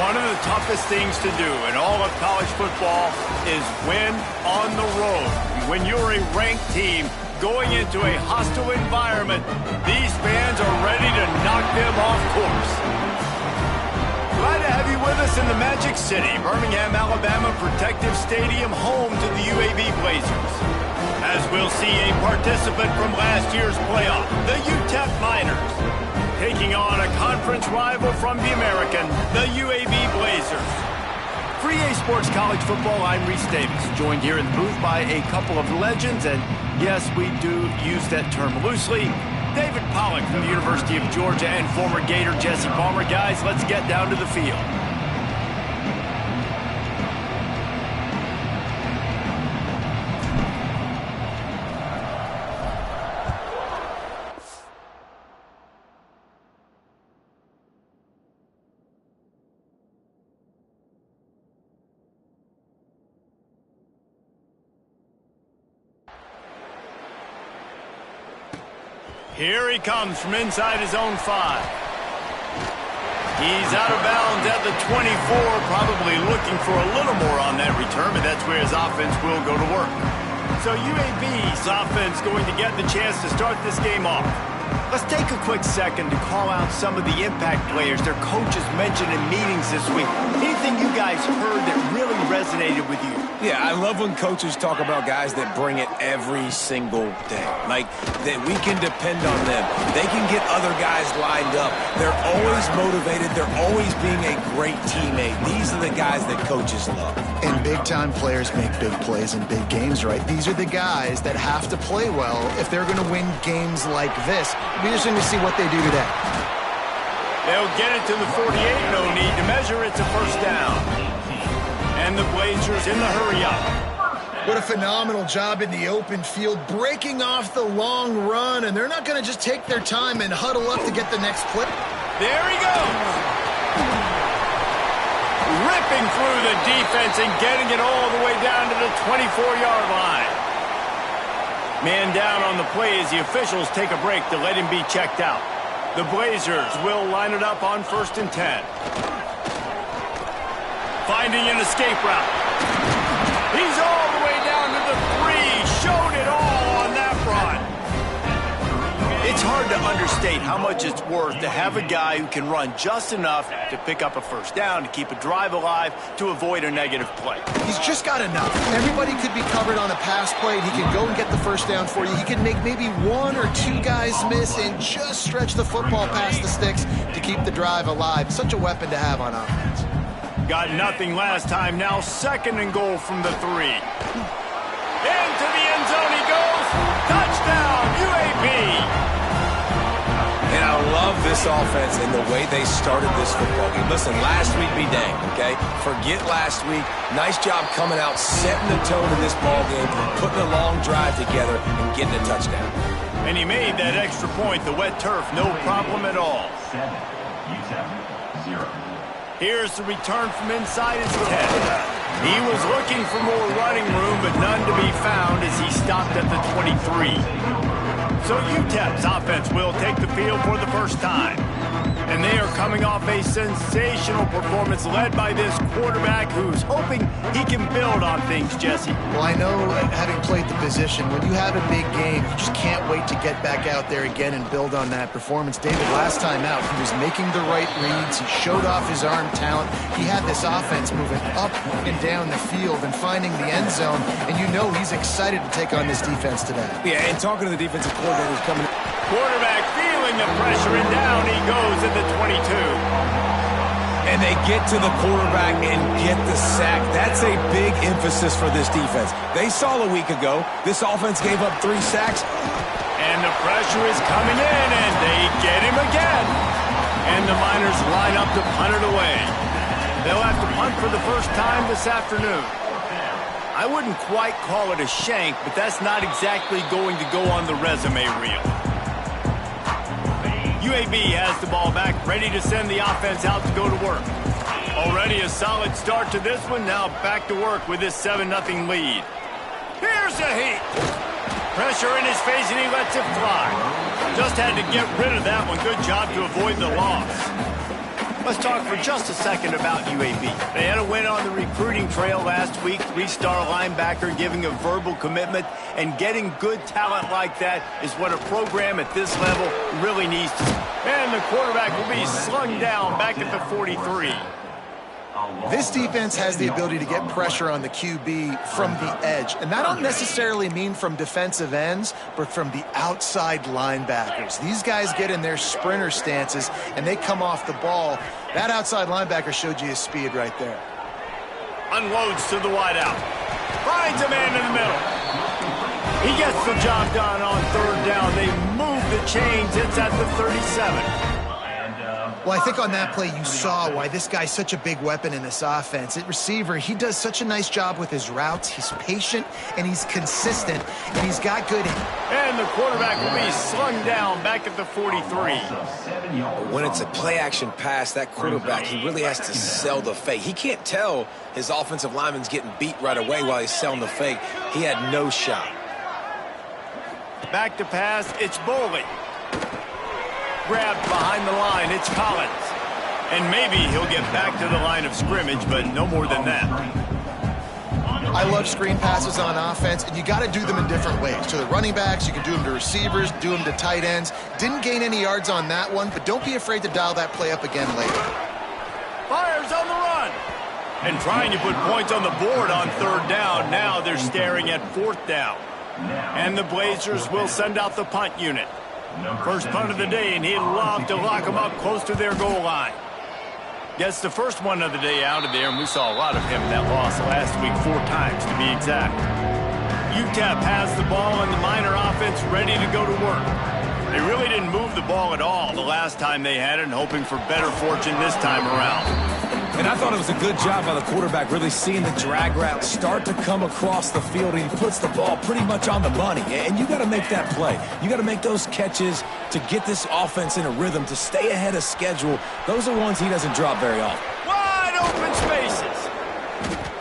One of the toughest things to do in all of college football is win on the road. When you're a ranked team going into a hostile environment, these fans are ready to knock them off course. Glad to have you with us in the Magic City, Birmingham, Alabama Protective Stadium, home to the UAB Blazers. As we'll see a participant from last year's playoff, the UTEP Miners, taking on a conference rival from the American, the UAB Blazers. For EA Sports College Football, I'm Reese Davis, joined here in the booth by a couple of legends, and yes, we do use that term loosely. David Pollack from the University of Georgia and former Gator Jesse Palmer. Guys, let's get down to the field. Here he comes from inside his own 5. He's out of bounds at the 24, probably looking for a little more on that return, but that's where his offense will go to work. So UAB's offense going to get the chance to start this game off. Let's take a quick second to call out some of the impact players their coaches mentioned in meetings this week. Anything you guys heard that really resonated with you? Yeah, I love when coaches talk about guys that bring it every single day. Like, that we can depend on them. They can get other guys lined up. They're always motivated. They're always being a great teammate. These are the guys that coaches love. And big-time players make big plays in big games, right? These are the guys that have to play well if they're going to win games like this. We're just going to see what they do today. They'll get it to the 48. No need to measure. It's a first down. And the Blazers in the hurry-up. What a phenomenal job in the open field, breaking off the long run, and they're not going to just take their time and huddle up to get the next play. There he goes. Ripping through the defense and getting it all the way down to the 24-yard line. Man down on the play as the officials take a break to let him be checked out. The Blazers will line it up on 1st and 10. Finding an escape route. He's all the way down to the 3. Showed it all on that run. It's hard to understate how much it's worth to have a guy who can run just enough to pick up a first down, to keep a drive alive, to avoid a negative play. He's just got enough. Everybody could be covered on a pass play. He can go and get the first down for you. He can make maybe 1 or 2 guys miss and just stretch the football past the sticks to keep the drive alive. Such a weapon to have on offense. Got nothing last time. Now 2nd and goal from the 3. Into the end zone he goes. Touchdown, UAB. And I love this offense and the way they started this football game. Listen, last week be danged, okay? Forget last week. Nice job coming out, setting the tone in this ball game, putting a long drive together and getting a touchdown. And he made that extra point. The wet turf, no problem at all. 7, UTEP 0. Here's the return from inside his 10. He was looking for more running room, but none to be found as he stopped at the 23. So UTEP's offense will take the field for the first time. And they are coming off a sensational performance led by this quarterback who's hoping he can build on things, Jesse. Well, I know, having played the position, when you have a big game, you just can't wait to get back out there again and build on that performance. David, last time out, he was making the right reads. He showed off his arm talent. He had this offense moving up and down the field and finding the end zone. And you know he's excited to take on this defense today. Yeah, and talking to the defensive coordinator who's coming. Quarterback feeling the pressure, and down he goes at the 22. And they get to the quarterback and get the sack. That's a big emphasis for this defense. They saw a week ago, this offense gave up 3 sacks. And the pressure is coming in, and they get him again. And the Miners line up to punt it away. They'll have to punt for the first time this afternoon. I wouldn't quite call it a shank, but that's not exactly going to go on the resume reel. UAB has the ball back, ready to send the offense out to go to work. Already a solid start to this one. Now back to work with this 7-0 lead. Here's a heat. Pressure in his face, and he lets it fly. Just had to get rid of that one. Good job to avoid the loss. Let's talk for just a second about UAB. They had a win on the recruiting trail last week. 3-star linebacker giving a verbal commitment, and getting good talent like that is what a program at this level really needs to. And the quarterback will be slung down back at the 43. This defense has the ability to get pressure on the QB from the edge. And that don't necessarily mean from defensive ends, but from the outside linebackers. These guys get in their sprinter stances, and they come off the ball. That outside linebacker showed you his speed right there. Unloads to the wideout. Finds a man in the middle. He gets the job done on third down. They move the chains. It's at the 37. Well, I think on that play you saw why this guy's such a big weapon in this offense. At receiver, he does such a nice job with his routes. He's patient, and he's consistent, and he's got good... And the quarterback will be slung down back at the 43. When it's a play-action pass, that quarterback, he really has to sell the fake. He can't tell his offensive lineman's getting beat right away while he's selling the fake. He had no shot. Back to pass, it's Boley. Grabbed behind the line, it's Collins. And maybe he'll get back to the line of scrimmage, but no more than that. I love screen passes on offense, and you got to do them in different ways. To the running backs, you can do them to receivers, do them to tight ends. Didn't gain any yards on that one, but don't be afraid to dial that play up again later. Fires on the run. And trying to put points on the board on third down. Now they're staring at fourth down. And the Blazers will send out the punt unit. First punt of the day, and he'd love to lock them up close to their goal line. Gets the first one of the day out of there, and we saw a lot of him in that loss last week, 4 times to be exact. UTEP has the ball, and the Miner offense ready to go to work. They really didn't move the ball at all the last time they had it, and hoping for better fortune this time around. And I thought it was a good job by the quarterback, really seeing the drag route start to come across the field, and he puts the ball pretty much on the money. And you got to make that play. You got to make those catches to get this offense in a rhythm, to stay ahead of schedule. Those are ones he doesn't drop very often. Wide open spaces.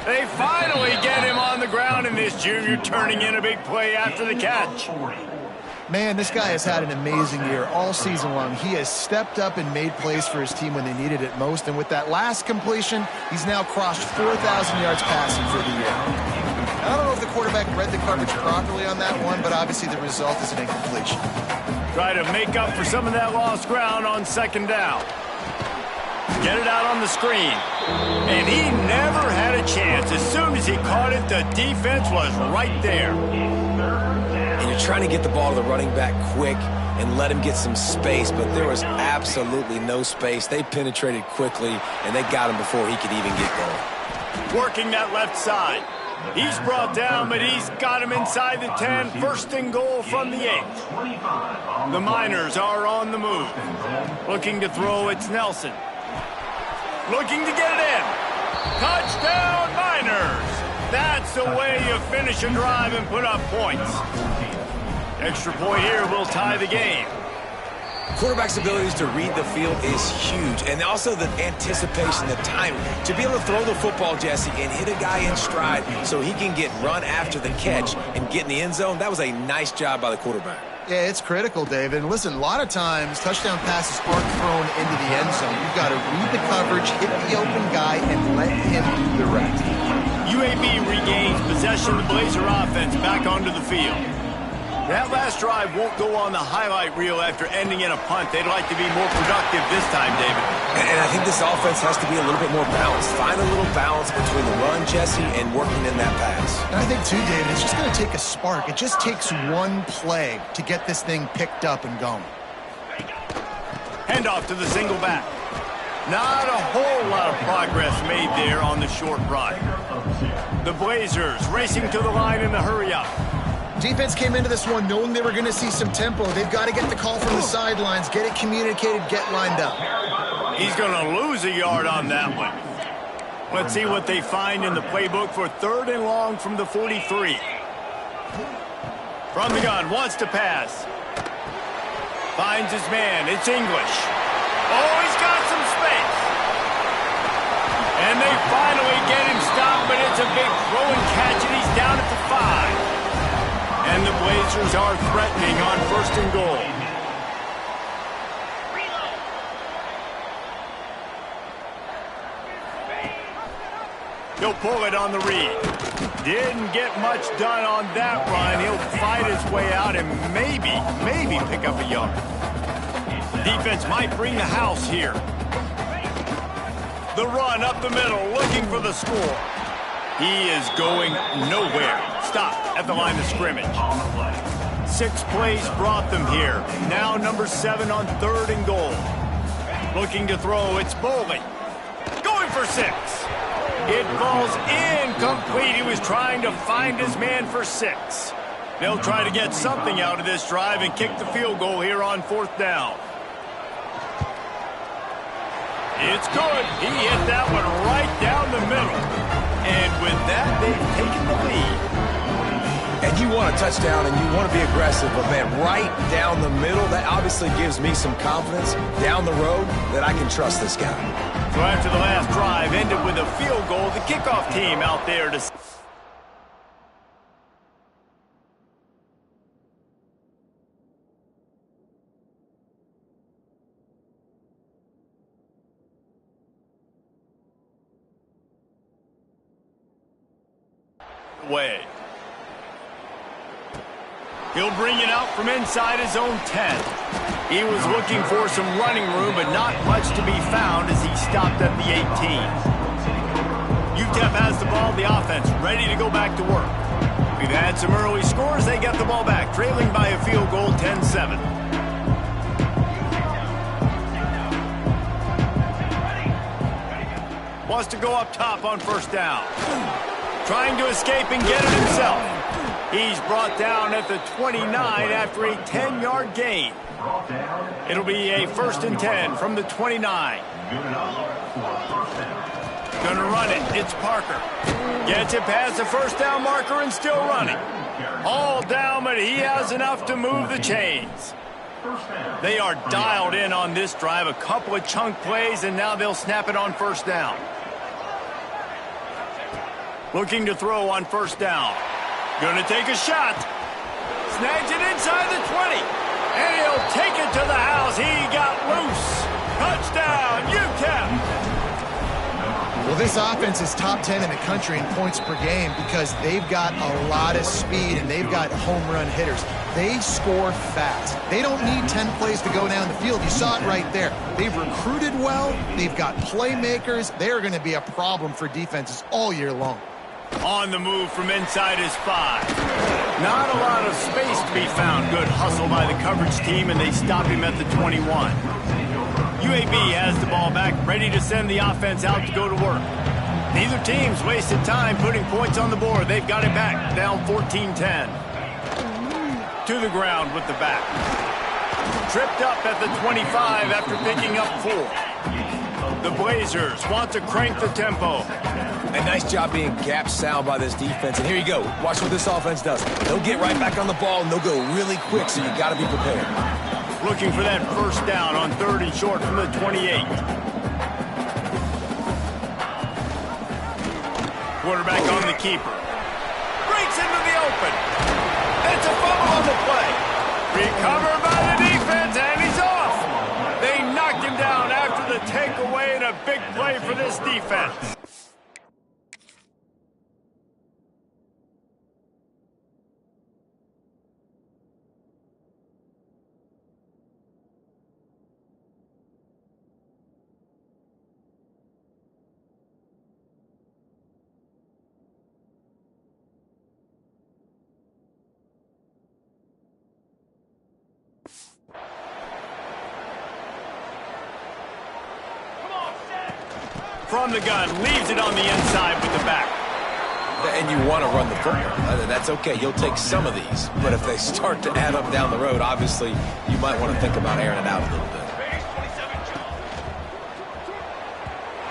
They finally get him on the ground, and this junior turning in a big play after the catch. Man, this guy has had an amazing year all season long. He has stepped up and made plays for his team when they needed it most. And with that last completion, he's now crossed 4,000 yards passing for the year. I don't know if the quarterback read the coverage properly on that one, but obviously the result is an incompletion. Try to make up for some of that lost ground on second down. Get it out on the screen. And he never had a chance. As soon as he caught it, the defense was right there. And you're trying to get the ball to the running back quick and let him get some space, but there was absolutely no space. They penetrated quickly, and they got him before he could even get going. Working that left side. He's brought down, but he's got him inside the 10. First and goal from the 8. The Miners are on the move. Looking to throw, it's Nelson. Looking to get it in. Touchdown, Miners! That's the way you finish a drive and put up points. Extra point here will tie the game. Quarterback's abilities to read the field is huge, and also the anticipation, the timing. To be able to throw the football, Jesse, and hit a guy in stride so he can get run after the catch and get in the end zone, that was a nice job by the quarterback. Yeah, it's critical, David. And listen, a lot of times touchdown passes aren't thrown into the end zone. You've got to read the coverage, hit the open guy, and let him do the rest. UAB regains possession of the Blazer offense back onto the field. That last drive won't go on the highlight reel after ending in a punt. They'd like to be more productive this time, David. And I think this offense has to be a little bit more balanced. Find a little balance between the run, Jesse, and working in that pass. And I think, too, David, it's just going to take a spark. It just takes one play to get this thing picked up and going. Handoff to the single back. Not a whole lot of progress made there on the short run. The Blazers racing to the line in the hurry-up. Defense came into this one knowing they were going to see some tempo. They've got to get the call from the sidelines, get it communicated, get lined up. He's going to lose a yard on that one. Let's see what they find in the playbook for 3rd and long from the 43. From the gun, wants to pass. Finds his man. It's English. Oh, he's got some space. And they finally get him stopped, but it's a big throw and catch, and he's down at the 5. And the Blazers are threatening on 1st and goal. He'll pull it on the read. Didn't get much done on that run. He'll fight his way out and maybe pick up a yard. Defense might bring the house here. The run up the middle, looking for the score. He is going nowhere. Stop at the line of scrimmage. 6 plays brought them here. Now number 7 on 3rd and goal. Looking to throw, it's Bowling. Going for 6. It falls incomplete. He was trying to find his man for 6. They'll try to get something out of this drive and kick the field goal here on 4th down. It's good. He hit that one right down the middle. And with that, they've taken the lead. And you want a touchdown and you want to be aggressive, but man, right down the middle, that obviously gives me some confidence down the road that I can trust this guy. So after the last drive ended with a field goal, the kickoff team out there to... way. He'll bring it out from inside his own 10. He was looking for some running room, but not much to be found as he stopped at the 18. UTEP has the ball, the offense ready to go back to work. We've had some early scores. They get the ball back, trailing by a field goal, 10-7. Wants to go up top on 1st down. Trying to escape and get it himself. He's brought down at the 29 after a 10-yard gain. It'll be a 1st and 10 from the 29. Gonna run it. It's Parker. Gets it past the 1st down marker and still running. All down, but he has enough to move the chains. They are dialed in on this drive. A couple of chunk plays, and now they'll snap it on 1st down. Looking to throw on 1st down. Gonna take a shot. Snags it inside the 20. And he'll take it to the house. He got loose. Touchdown, UTEP. Well, this offense is top 10 in the country in points per game because they've got a lot of speed and they've got home run hitters. They score fast. They don't need 10 plays to go down the field. You saw it right there. They've recruited well. They've got playmakers. They are going to be a problem for defenses all year long. On the move from inside his 5. Not a lot of space to be found. Good hustle by the coverage team, and they stop him at the 21. UAB has the ball back, ready to send the offense out to go to work. Neither team's wasted time putting points on the board. They've got it back, down 14-10. To the ground with the back. Tripped up at the 25 after picking up 4. The Blazers want to crank the tempo. A nice job being gap sound by this defense. And here you go. Watch what this offense does. They'll get right back on the ball, and they'll go really quick, so you got to be prepared. Looking for that 1st down on 3rd and short from the 28. Quarterback on the keeper. Breaks into the open. It's a fumble on the play. Recovered by the defense, and he's off. They knocked him down after the takeaway, and a big play for this defense. From the gun, leaves it on the inside with the back. And you want to run the football. That's okay. You'll take some of these. But if they start to add up down the road, obviously, you might want to think about airing it out a little bit.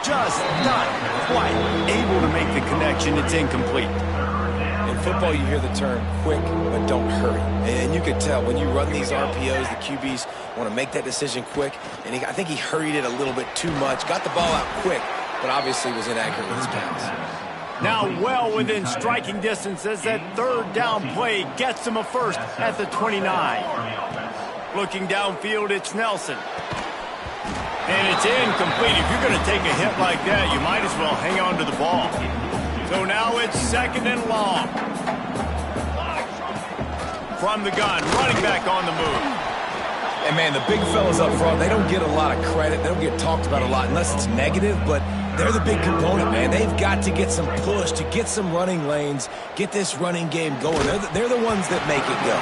Just not quite able to make the connection. It's incomplete. In football, you hear the term quick, but don't hurry. And you can tell when you run these RPOs, the QBs want to make that decision quick. And I think he hurried it a little bit too much. Got the ball out quick, but obviously was inaccurate with his pass. Now well within striking distance as that 3rd down play gets him a 1st at the 29. Looking downfield, it's Nelson. And it's incomplete. If you're going to take a hit like that, you might as well hang on to the ball. So now it's 2nd and long. From the gun, running back on the move. And, man, the big fellas up front, they don't get a lot of credit. They don't get talked about a lot unless it's negative, but they're the big component, man. They've got to get some push, to get some running lanes, get this running game going. They're the ones that make it go.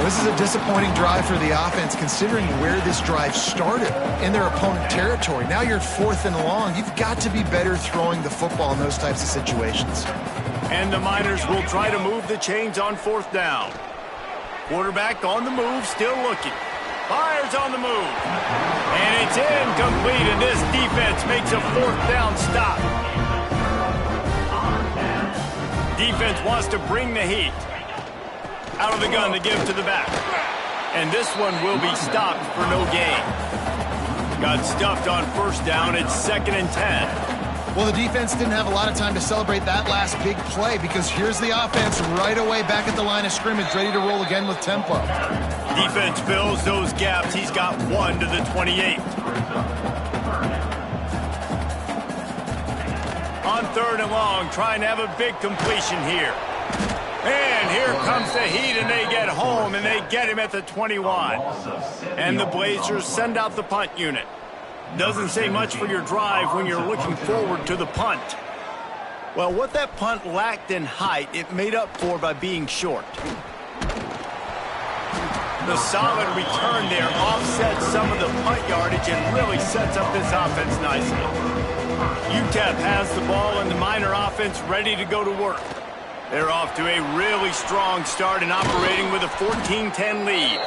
This is a disappointing drive for the offense, considering where this drive started, in their opponent territory. Now you're at 4th and long. You've got to be better throwing the football in those types of situations. And the Miners will try to move the chains on 4th down. Quarterback on the move, still looking. Fires on the move. And it's incomplete, and this defense makes a 4th down stop. Defense wants to bring the heat. Out of the gun to give to the back. And this one will be stopped for no gain. Got stuffed on 1st down. It's 2nd and 10. Well, the defense didn't have a lot of time to celebrate that last big play, because here's the offense right away back at the line of scrimmage, ready to roll again with tempo. Defense fills those gaps. He's got 1 to the 28. On 3rd and long, trying to have a big completion here. And here comes the heat, and they get home, and they get him at the 21. And the Blazers send out the punt unit. Doesn't say much for your drive when you're looking forward to the punt. Well, what that punt lacked in height, it made up for by being short. The solid return there offsets some of the punt yardage and really sets up this offense nicely. UTEP has the ball, and the Miner offense ready to go to work. They're off to a really strong start and operating with a 14-10 lead.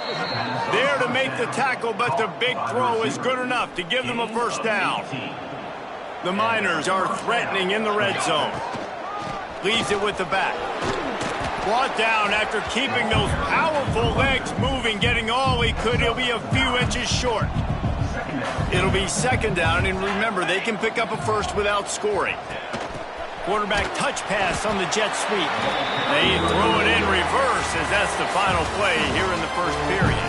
There to make the tackle, but the big throw is good enough to give them a 1st down. The Miners are threatening in the red zone. Leaves it with the back. Brought down after keeping those powerful legs moving, getting all he could. He'll be a few inches short. It'll be 2nd down, and remember, they can pick up a 1st without scoring. Quarterback touch pass on the jet sweep. They throw it in reverse as that's the final play here in the 1st period.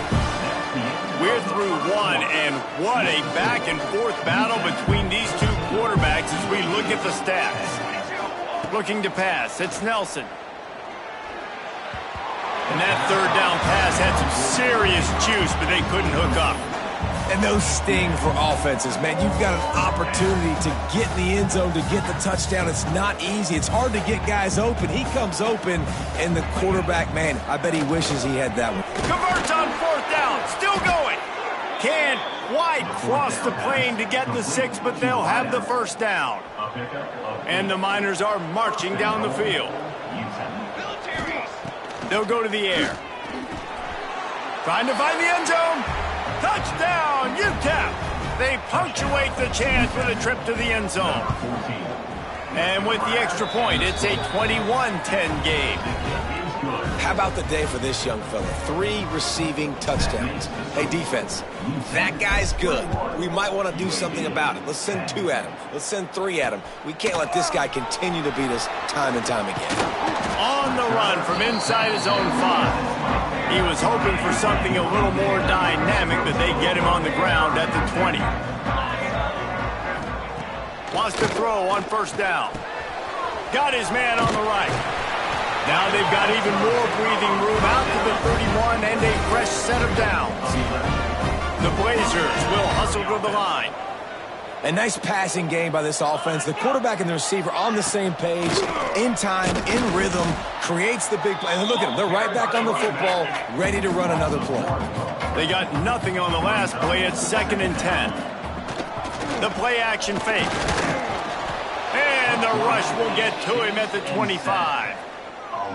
We're through 1, and what a back-and-forth battle between these two quarterbacks as we look at the stats. Looking to pass, it's Nelson. And that 3rd down pass had some serious juice, but they couldn't hook up. And those sting for offenses, man. You've got an opportunity to get in the end zone, to get the touchdown. It's not easy. It's hard to get guys open. He comes open, and the quarterback, man, I bet he wishes he had that one. Converts on 4th down. Still going. Can't quite cross the plane to get the 6, but they'll have the 1st down. And the Miners are marching down the field. They'll go to the air. Trying to find the end zone. Touchdown, UTEP! They punctuate the chance with a trip to the end zone. And with the extra point, it's a 21-10 game. How about the day for this young fella? 3 receiving touchdowns. Hey, defense, that guy's good. We might want to do something about it. Let's send 2 at him. Let's send 3 at him. We can't let this guy continue to beat us time and time again. On the run from inside his own 5. He was hoping for something a little more dynamic, but they get him on the ground at the 20. Wants to throw on 1st down. Got his man on the right. Now they've got even more breathing room out to the 31 and a fresh set of downs. The Blazers will hustle to the line. A nice passing game by this offense. The quarterback and the receiver on the same page, in time, in rhythm, creates the big play. And look at them. They're right back on the football, ready to run another play. They got nothing on the last play. It's 2nd and 10. The play action fake. And the rush will get to him at the 25.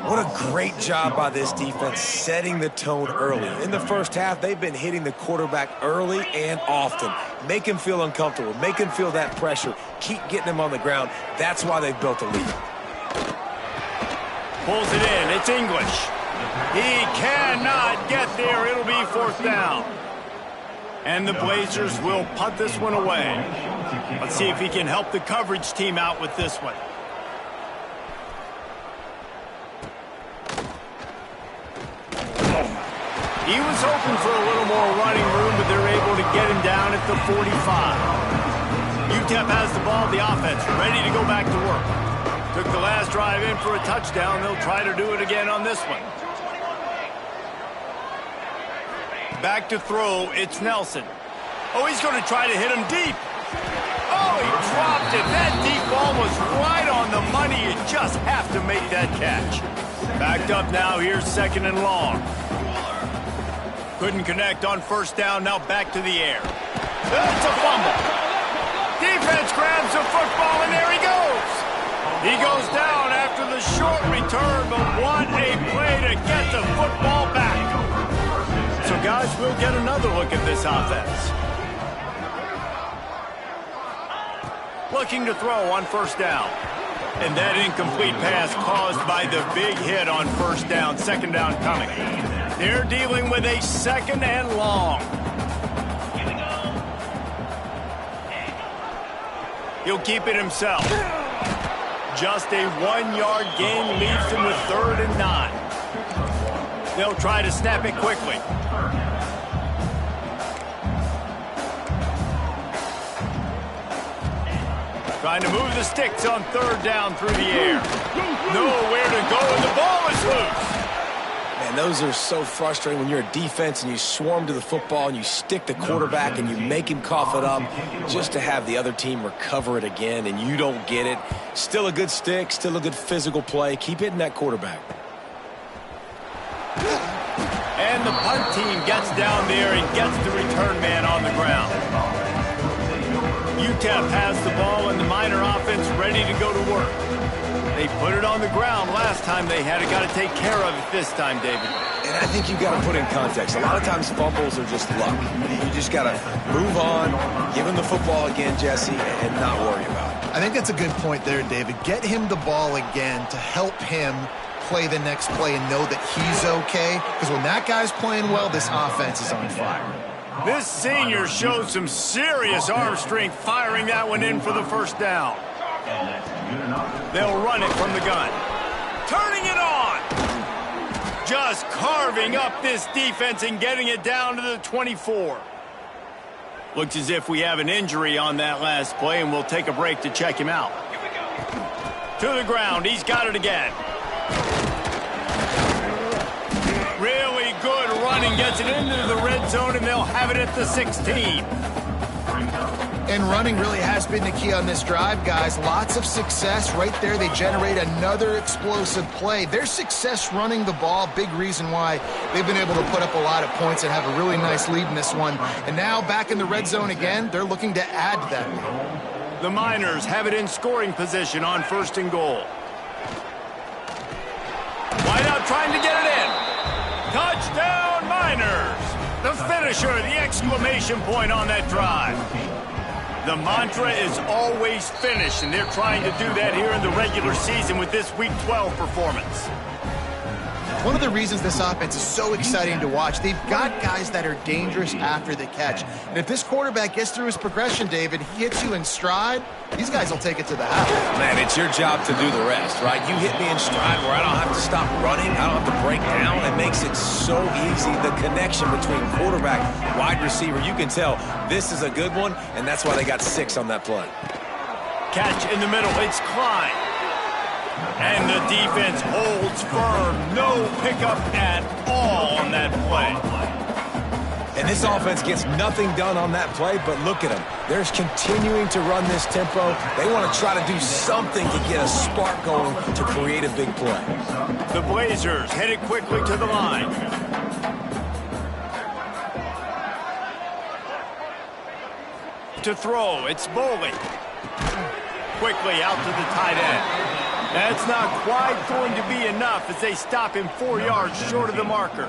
What a great job by this defense setting the tone early. In the first half, they've been hitting the quarterback early and often. Make him feel uncomfortable. Make him feel that pressure. Keep getting him on the ground. That's why they've built a lead. Pulls it in. It's English. He cannot get there. It'll be 4th down. And the Blazers will punt this one away. Let's see if he can help the coverage team out with this one. He was hoping for a little more running room, but they're able to get him down at the 45. UTEP has the ball, the offense ready to go back to work. Took the last drive in for a touchdown. They'll try to do it again on this one. Back to throw, it's Nelson. Oh, he's going to try to hit him deep. Oh, he dropped it. That deep ball was right on the money. You just have to make that catch. Backed up now. Here's 2nd and long. Couldn't connect on 1st down. Now back to the air. It's a fumble. Defense grabs the football, and there he goes. He goes down after the short return, but what a play to get the football back. So, guys, we'll get another look at this offense. Looking to throw on 1st down. And that incomplete pass caused by the big hit on 1st down. 2nd down coming. They're dealing with a 2nd and long. He'll keep it himself. Just a 1-yard gain leaves him with 3rd and 9. They'll try to snap it quickly. Trying to move the sticks on 3rd down through the air. Nowhere to go, and the ball is loose. Man, those are so frustrating when you're a defense and you swarm to the football and you stick the quarterback and you make him cough it up just to have the other team recover it again and you don't get it. Still a good stick, still a good physical play. Keep hitting that quarterback. And the punt team gets down there and gets the return man on the ground. UTEP has the ball and the Miner offense ready to go to work. They put it on the ground last time they had it. Got to take care of it this time, David. And I think you've got to put in context. A lot of times fumbles are just luck. You just got to move on, give him the football again, Jesse, and not worry about it. I think that's a good point there, David. Get him the ball again to help him play the next play and know that he's okay. Because when that guy's playing well, this offense is on fire. This senior showed some serious arm strength firing that one in for the 1st down. They'll run it from the gun. Turning it on. Just carving up this defense and getting it down to the 24. Looks as if we have an injury on that last play, and we'll take a break to check him out. To the ground. He's got it again. Really good running. Gets it into the red zone, and they'll have it at the 16. And running really has been the key on this drive, guys. Lots of success right there. They generate another explosive play. Their success running the ball, big reason why they've been able to put up a lot of points and have a really nice lead in this one. And now back in the red zone again, they're looking to add to that lead. The Miners have it in scoring position on 1st and goal. Wide out trying to get it in. Touchdown, Miners! The finisher, the exclamation point on that drive. The mantra is always finish, and they're trying to do that here in the regular season with this Week 12 performance. One of the reasons this offense is so exciting to watch, they've got guys that are dangerous after the catch. And if this quarterback gets through his progression, David, he hits you in stride, these guys will take it to the house. Man, it's your job to do the rest, right? You hit me in stride where I don't have to stop running. I don't have to break down. It makes it so easy. The connection between quarterback, wide receiver, you can tell this is a good one, and that's why they got 6 on that play. Catch in the middle. It's Klein. And the defense holds firm. No pickup at all on that play. And this offense gets nothing done on that play, but look at them. They're continuing to run this tempo. They want to try to do something to get a spark going to create a big play. The Blazers headed quickly to the line. To throw, it's Boley. Quickly out to the tight end. That's not quite going to be enough as they stop him 4 yards short of the marker.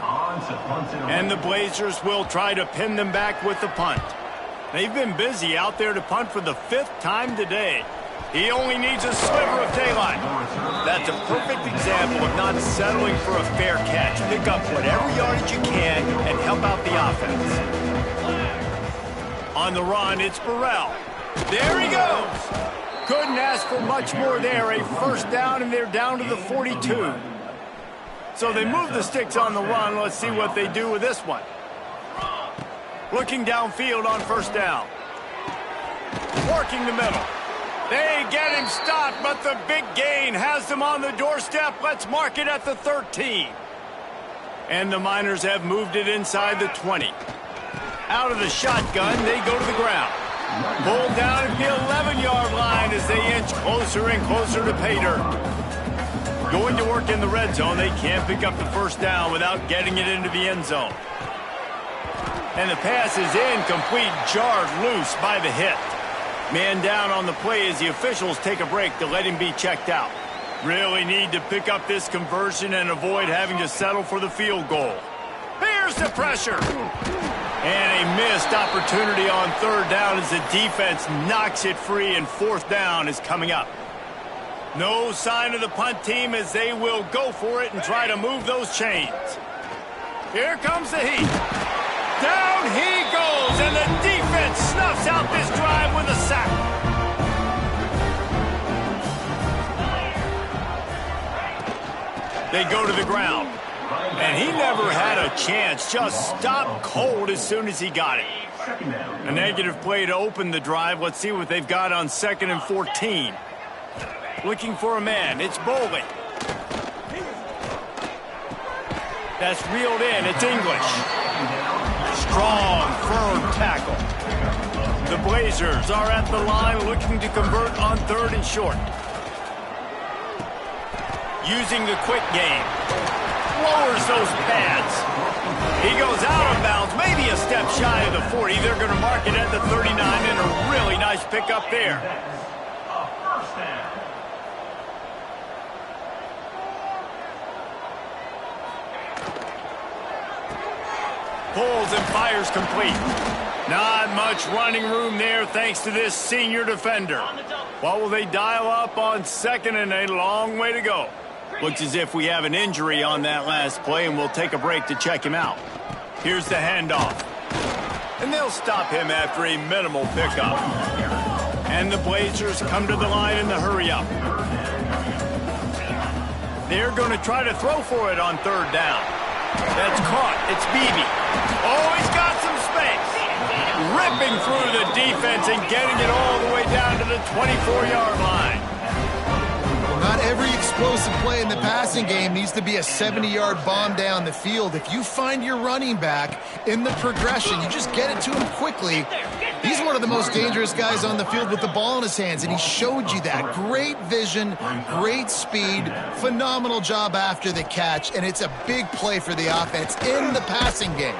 And the Blazers will try to pin them back with the punt. They've been busy out there to punt for the 5th time today. He only needs a sliver of daylight. That's a perfect example of not settling for a fair catch. Pick up whatever yardage you can and help out the offense. On the run, it's Burrell. There he goes. Couldn't ask for much more there. A 1st down, and they're down to the 42. So they move the sticks on the run. Let's see what they do with this one. Looking downfield on 1st down. Working the middle. They get him stopped, but the big gain has them on the doorstep. Let's mark it at the 13. And the Miners have moved it inside the 20. Out of the shotgun, they go to the ground. Pulled down at the 11-yard line as they inch closer and closer to pay dirt. Going to work in the red zone, they can't pick up the first down without getting it into the end zone. And the pass is incomplete, jarred loose by the hit. Man down on the play as the officials take a break to let him be checked out. Really need to pick up this conversion and avoid having to settle for the field goal. Here's the pressure. And a missed opportunity on third down as the defense knocks it free, and fourth down is coming up. No sign of the punt team as they will go for it and try to move those chains. Here comes the heat. Down he goes, and the defense snuffs out this drive with a sack. They go to the ground. And he never had a chance, just stopped cold as soon as he got it. A negative play to open the drive. Let's see what they've got on 2nd and 14. Looking for a man, it's Bowling. That's reeled in, it's English. Strong, firm tackle. The Blazers are at the line looking to convert on 3rd and short. Using the quick game. Lowers those pads. He goes out of bounds, maybe a step shy of the 40. They're going to mark it at the 39, and a really nice pickup there. Pulls and fires complete. Not much running room there thanks to this senior defender. What will they dial up on 2nd and a long way to go? Looks as if we have an injury on that last play, and we'll take a break to check him out. Here's the handoff. And they'll stop him after a minimal pickup. And the Blazers come to the line in the hurry-up. They're going to try to throw for it on 3rd down. That's caught. It's Beebe. Oh, he's got some space. Ripping through the defense and getting it all the way down to the 24-yard line. Not every explosive play in the passing game needs to be a 70-yard bomb down the field. If you find your running back in the progression, you just get it to him quickly. He's one of the most dangerous guys on the field with the ball in his hands, and he showed you that. Great vision, great speed, phenomenal job after the catch, and it's a big play for the offense in the passing game.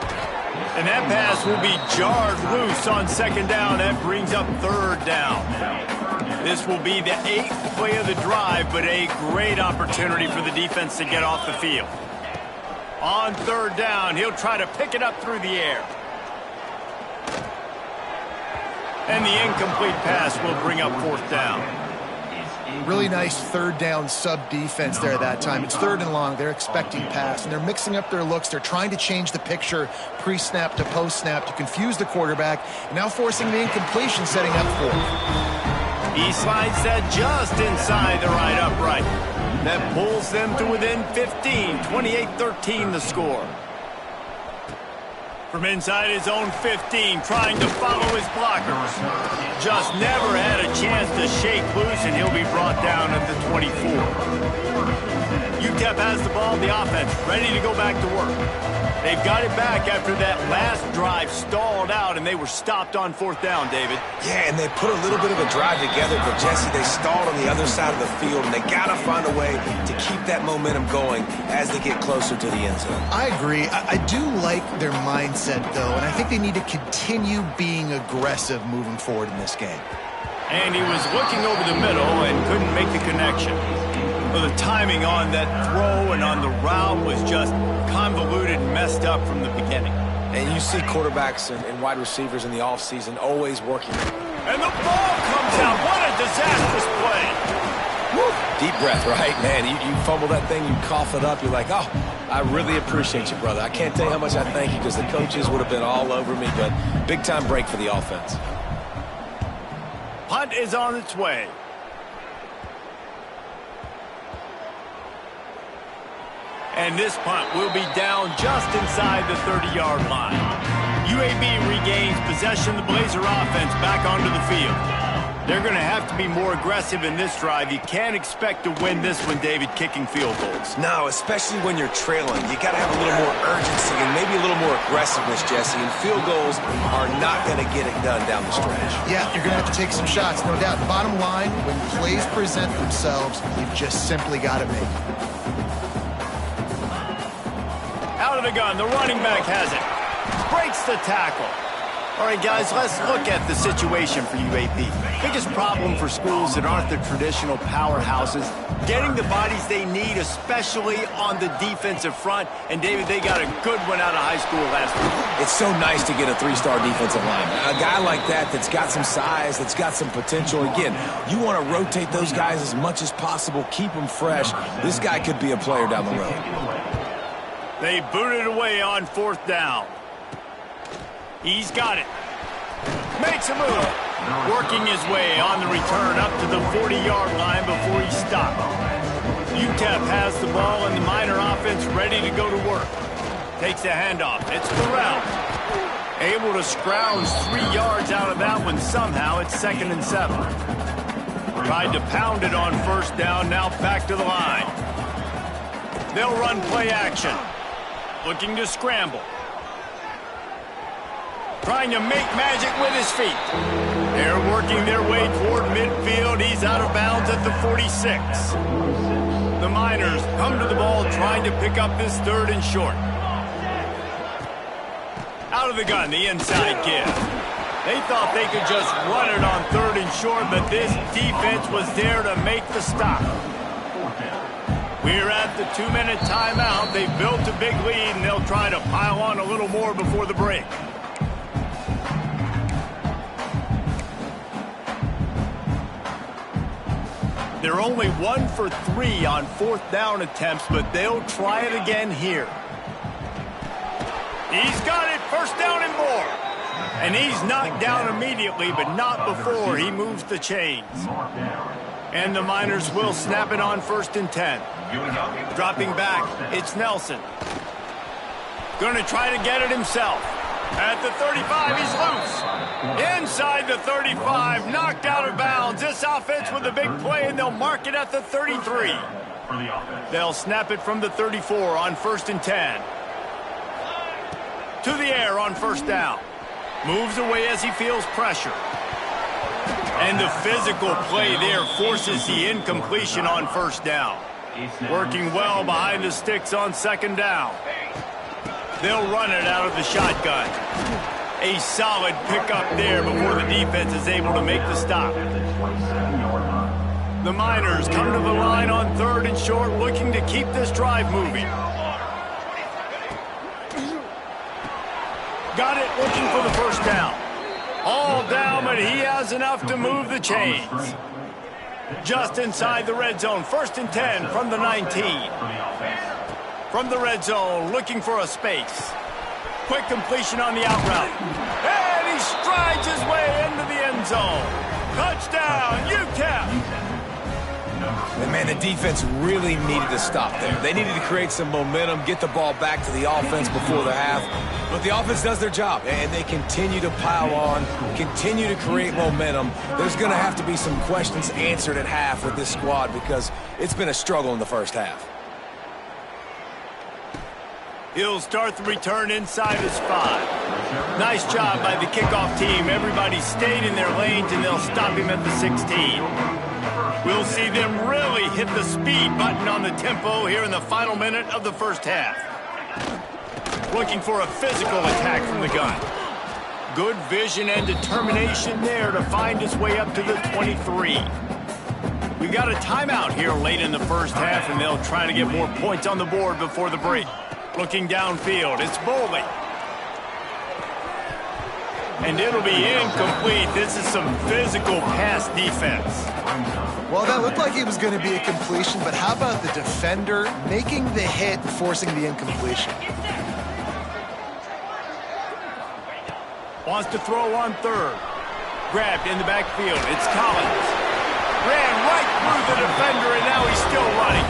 And that pass will be jarred loose on 2nd down. That brings up 3rd down. This will be the 8th play of the drive, but a great opportunity for the defense to get off the field. On 3rd down, he'll try to pick it up through the air. And the incomplete pass will bring up 4th down. Really nice 3rd down sub-defense there that time. It's 3rd and long. They're expecting pass, and they're mixing up their looks. They're trying to change the picture pre-snap to post-snap to confuse the quarterback, and now forcing the incompletion, setting up 4th. He slides that just inside the right upright. That pulls them to within 15, 28-13 the score. From inside his own 15, trying to follow his blockers. Just never had a chance to shake loose, and he'll be brought down at the 24. UTEP has the ball, the offense, ready to go back to work. They've got it back after that last drive stalled out, and they were stopped on 4th down, David. Yeah, and they put a little bit of a drive together, but, Jesse, they stalled on the other side of the field, and they got to find a way to keep that momentum going as they get closer to the end zone. I agree. I do like their mindset, though, and I think they need to continue being aggressive moving forward in this game. And he was looking over the middle and couldn't make the connection. Well, the timing on that throw and on the route was just convoluted and messed up from the beginning. And you see quarterbacks and wide receivers in the offseason always working. And the ball comes out. What a disastrous play. Woo. Deep breath, right? Man, you fumble that thing, you cough it up. You're like, oh, I really appreciate you, brother. I can't tell you how much I thank you because the coaches would have been all over me, but big-time break for the offense. Punt is on its way. And this punt will be down just inside the 30-yard line. UAB regains possession. The Blazer offense back onto the field. They're going to have to be more aggressive in this drive. You can't expect to win this one, David, kicking field goals. No, especially when you're trailing. You got to have a little more urgency and maybe a little more aggressiveness, Jesse. And field goals are not going to get it done down the stretch. Yeah, you're going to have to take some shots, no doubt. Bottom line, when plays present themselves, you've just simply got to make it. Out of the gun, the running back has it. Breaks the tackle. All right, guys, let's look at the situation for UAB. Biggest problem for schools that aren't the traditional powerhouses, getting the bodies they need, especially on the defensive front. And, David, they got a good one out of high school last week. It's so nice to get a three-star defensive lineman. A guy like that's got some size, that's got some potential. Again, you want to rotate those guys as much as possible, keep them fresh. This guy could be a player down the road. They booted away on 4th down. He's got it. Makes a move. Working his way on the return up to the 40-yard line before he stopped. UTEP has the ball and the Miner offense ready to go to work. Takes the handoff. It's Burrell. Able to scrounge 3 yards out of that one somehow. It's 2nd and 7. Tried to pound it on 1st down. Now back to the line. They'll run play action. Looking to scramble. Trying to make magic with his feet. They're working their way toward midfield. He's out of bounds at the 46. The Miners come to the ball trying to pick up this 3rd and short. Out of the gun, the inside give. They thought they could just run it on 3rd and short, but this defense was there to make the stop. We're at the 2-minute timeout. They've built a big lead, and they'll try to pile on a little more before the break. They're only 1 for 3 on 4th down attempts, but they'll try it again here. He's got it, 1st down and more. And he's knocked down immediately, but not before he moves the chains. And the Miners will snap it on 1st and 10. Dropping back, it's Nelson. Going to try to get it himself. At the 35, he's loose. Inside the 35, knocked out of bounds. This offense with a big play, and they'll mark it at the 33. They'll snap it from the 34 on 1st and 10. To the air on 1st down. Moves away as he feels pressure. And the physical play there forces the incompletion on 1st down. Working well behind the sticks on 2nd down. They'll run it out of the shotgun. A solid pickup there before the defense is able to make the stop. The Miners come to the line on 3rd and short, looking to keep this drive moving. Got it, looking for the 1st down. All down, but he has enough to move the chains. Just inside the red zone, 1st and 10 from the 19. From the red zone, looking for a space. Quick completion on the out route. And he strides his way into the end zone. Touchdown, UTEP! And, man, the defense really needed to stop there. They needed to create some momentum, get the ball back to the offense before the half. But the offense does their job, and they continue to pile on, continue to create momentum. There's going to have to be some questions answered at half with this squad because it's been a struggle in the 1st half. He'll start the return inside his 5. Nice job by the kickoff team. Everybody stayed in their lanes, and they'll stop him at the 16. We'll see them really hit the speed button on the tempo here in the final minute of the 1st half. Looking for a physical attack from the gun. Good vision and determination there to find his way up to the 23. We've got a timeout here late in the 1st half, and they'll try to get more points on the board before the break. Looking downfield, it's Boley. And it'll be incomplete. This is some physical pass defense. Well, that looked like it was going to be a completion, but how about the defender making the hit and forcing the incompletion? Wants to throw on 3rd. Grabbed in the backfield. It's Collins. Ran right through the defender, and now he's still running.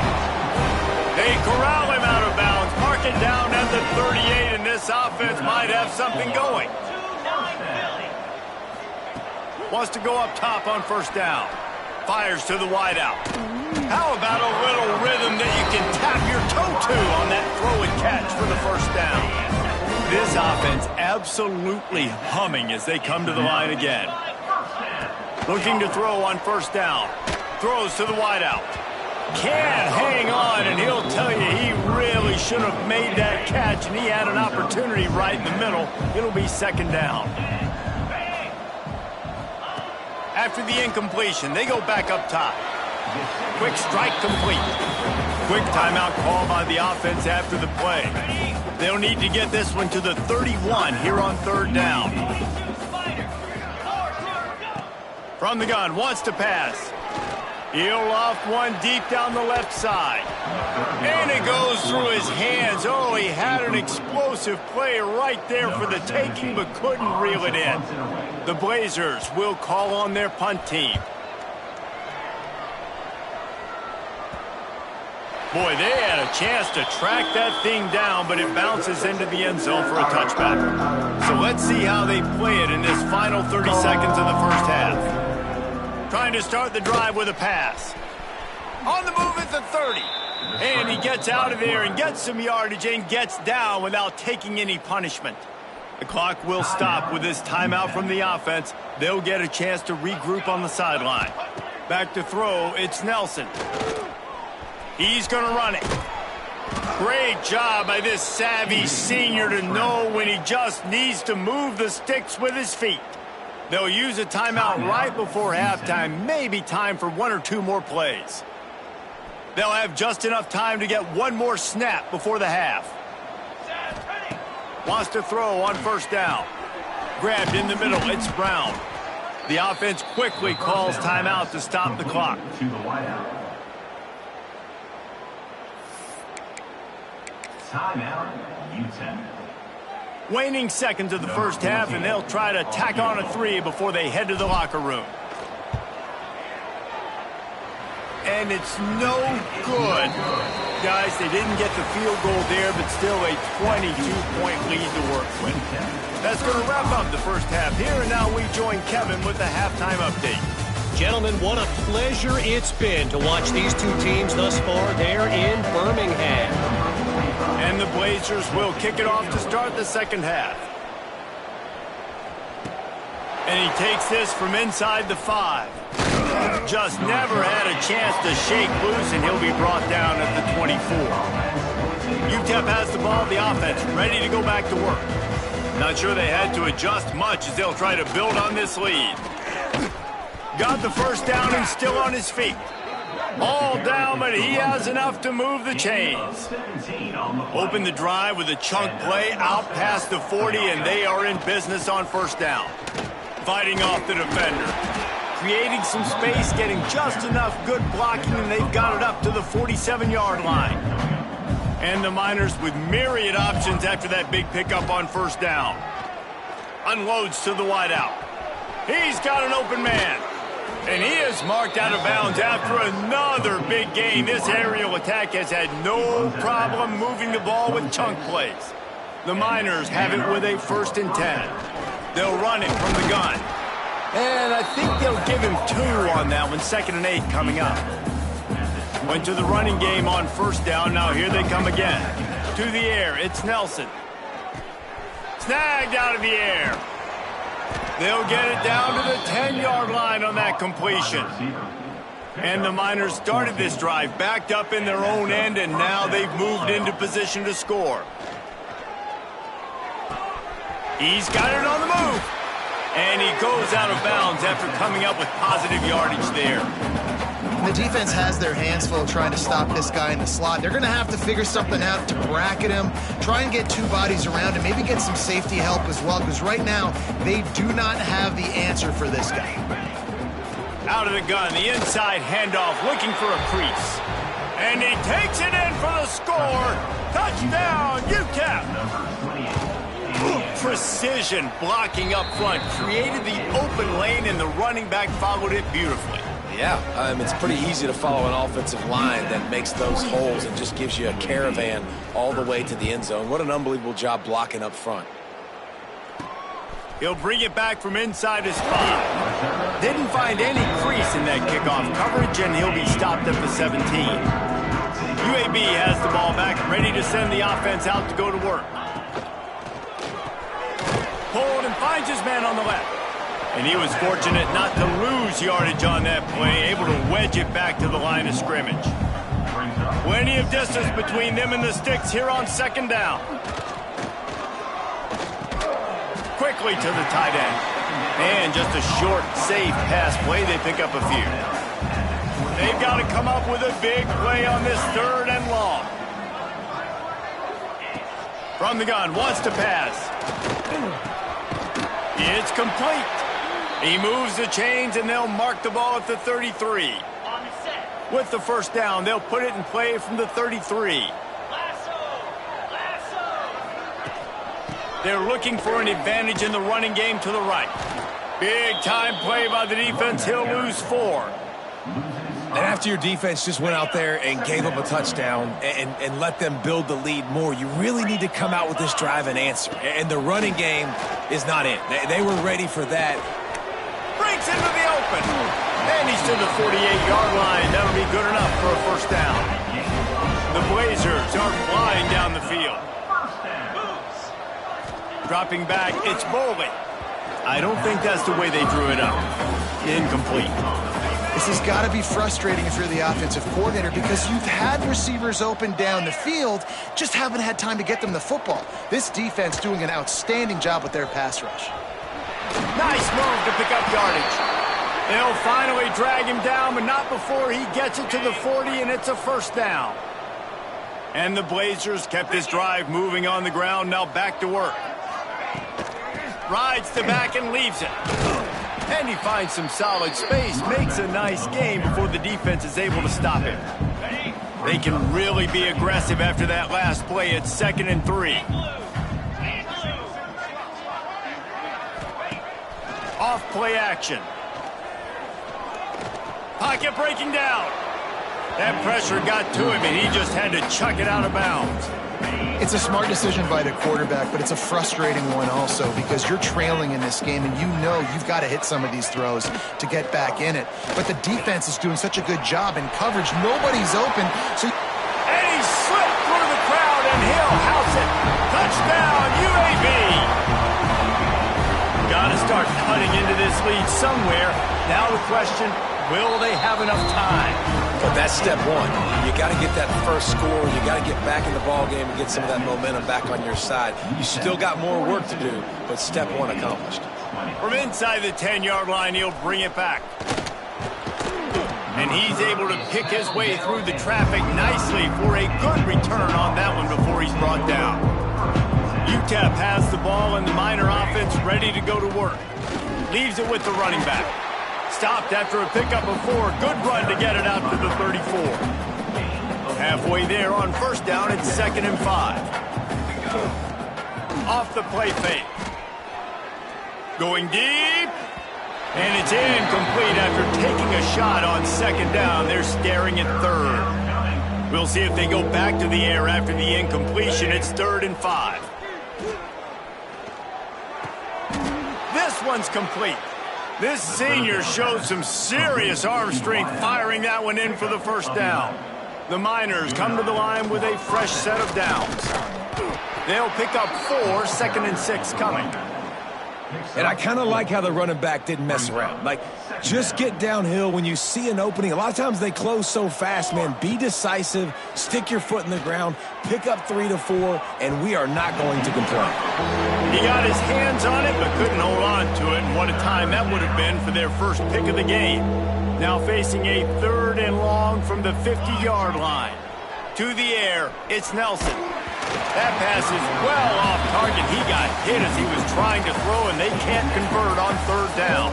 They corral him out of bounds. Mark it down at the 38, and this offense might have something going. Wants to go up top on first down. Fires to the wideout. How about a little rhythm that you can tap your toe to on that throw and catch for the first down? This offense absolutely humming as they come to the line again. Looking to throw on first down. Throws to the wideout. Can't hang on, and he'll tell you he really should have made that catch, and he had an opportunity right in the middle. It'll be second down. After the incompletion, they go back up top. Quick strike complete. Quick timeout call by the offense after the play. They'll need to get this one to the 31 here on third down. From the gun, wants to pass. He'll loft one deep down the left side. And it goes through his hands. Oh, he had an explosive play right there for the taking, but couldn't reel it in. The Blazers will call on their punt team. Boy, they had a chance to track that thing down, but it bounces into the end zone for a touchback. So let's see how they play it in this final 30 seconds of the first half. Trying to start the drive with a pass. On the move at the 30. And he gets out of there and gets some yardage and gets down without taking any punishment. The clock will stop with this timeout from the offense. They'll get a chance to regroup on the sideline. Back to throw, it's Nelson. He's going to run it. Great job by this savvy senior to know when he just needs to move the sticks with his feet. They'll use a timeout right before halftime, maybe time for one or two more plays. They'll have just enough time to get one more snap before the half. Wants to throw on first down. Grabbed in the middle, it's Brown. The offense quickly calls timeout to stop the clock. To the wideout. Timeout, UTEP. Waning seconds of the first half, and they'll try to tack on a 3 before they head to the locker room. And it's no good. Guys, they didn't get the field goal there, but still a 22-point lead to work with. That's going to wrap up the first half here, and now we join Kevin with the halftime update. Gentlemen, what a pleasure it's been to watch these two teams thus far there in Birmingham. And the Blazers will kick it off to start the second half. And he takes this from inside the 5. Just never had a chance to shake loose, and he'll be brought down at the 24. UTEP has the ball, the offense ready to go back to work. Not sure they had to adjust much as they'll try to build on this lead. Got the first down and still on his feet. All down, but he has enough to move the chains. Open the drive with a chunk play out past the 40, and they are in business on first down. Fighting off the defender. Creating some space, getting just enough good blocking, and they've got it up to the 47-yard line. And the Miners with myriad options after that big pickup on first down. Unloads to the wideout. He's got an open man. And he is marked out of bounds after another big gain. This aerial attack has had no problem moving the ball with chunk plays. The Miners have it with a 1st and 10. They'll run it from the gun. And I think they'll give him 2 on that one, 2nd and 8 coming up. Went to the running game on first down. Now here they come again. To the air, it's Nelson. Snagged out of the air. They'll get it down to the 10-yard line on that completion. And the Miners started this drive, backed up in their own end, and now they've moved into position to score. He's got it on the move. And he goes out of bounds after coming up with positive yardage there. The defense has their hands full trying to stop this guy in the slot. They're going to have to figure something out to bracket him, try and get 2 bodies around him, maybe get some safety help as well, because right now they do not have the answer for this guy. Out of the gun, the inside handoff, looking for a crease. And he takes it in for the score. Touchdown, UTEP. Precision blocking up front, created the open lane, and the running back followed it beautifully. Yeah, it's pretty easy to follow an offensive line that makes those holes and just gives you a caravan all the way to the end zone. What an unbelievable job blocking up front. He'll bring it back from inside his 5. Didn't find any crease in that kickoff coverage, and he'll be stopped at the 17. UAB has the ball back, ready to send the offense out to go to work. Pulled and finds his man on the left. And he was fortunate not to lose yardage on that play, able to wedge it back to the line of scrimmage. Plenty of distance between them and the sticks here on second down. Quickly to the tight end. And just a short, safe pass play. They pick up a few. They've got to come up with a big play on this third and long. From the gun, wants to pass. It's complete. He moves the chains, and they'll mark the ball at the 33. With the first down, they'll put it in play from the 33. They're looking for an advantage in the running game to the right. Big time play by the defense. He'll lose 4. And after your defense just went out there and gave up a touchdown and let them build the lead more, you really need to come out with this drive and answer. And the running game is not it. They were ready for that. Breaks into the open. And he's to the 48-yard line. That'll be good enough for a first down. The Blazers are flying down the field. Dropping back, it's Bowley. I don't think that's the way they drew it up. Incomplete. This has got to be frustrating if you're the offensive coordinator because you've had receivers open down the field, just haven't had time to get them the football. This defense doing an outstanding job with their pass rush. Nice move to pick up yardage. They'll finally drag him down, but not before he gets it to the 40, and it's a first down. And the Blazers kept this drive moving on the ground, now back to work. Rides the back and leaves it. And he finds some solid space, makes a nice game before the defense is able to stop him. They can really be aggressive after that last play. It's 2nd and 3. Off play action. Pocket breaking down. That pressure got to him, and he just had to chuck it out of bounds. It's a smart decision by the quarterback, but it's a frustrating one also because you're trailing in this game and you know you've got to hit some of these throws to get back in it. But the defense is doing such a good job in coverage. Nobody's open. And he slipped through the crowd and he'll house it. Touchdown, UAB. Got to start cutting into this lead somewhere. Now the question, will they have enough time? But that's step one. You got to get that first score. You got to get back in the ball game and get some of that momentum back on your side. You still got more work to do, but step one accomplished. From inside the 10-yard line, he'll bring it back. And he's able to pick his way through the traffic nicely for a good return on that one before he's brought down. UTEP has the ball and the Miner offense ready to go to work. Leaves it with the running back. Stopped after a pickup of 4. Good run to get it out to the 34. Halfway there on first down, it's 2nd and 5. Off the play fake. Going deep. And it's incomplete after taking a shot on 2nd down. They're staring at 3rd. We'll see if they go back to the air after the incompletion. It's 3rd and 5. This one's complete. This senior showed some serious arm strength firing that one in for the first down. The Miners come to the line with a fresh set of downs. They'll pick up 4, 2nd and 6 coming. And I kind of like how the running back didn't mess around. Like, just get downhill when you see an opening. A lot of times they close so fast, man. Be decisive, stick your foot in the ground, pick up 3 to 4, and we are not going to complain. He got his hands on it, but couldn't hold on to it. And what a time that would have been for their first pick of the game. Now facing a 3rd and long from the 50-yard line. To the air, it's Nelson. That pass is well off target. He got hit as he was trying to throw, and they can't convert on 3rd down.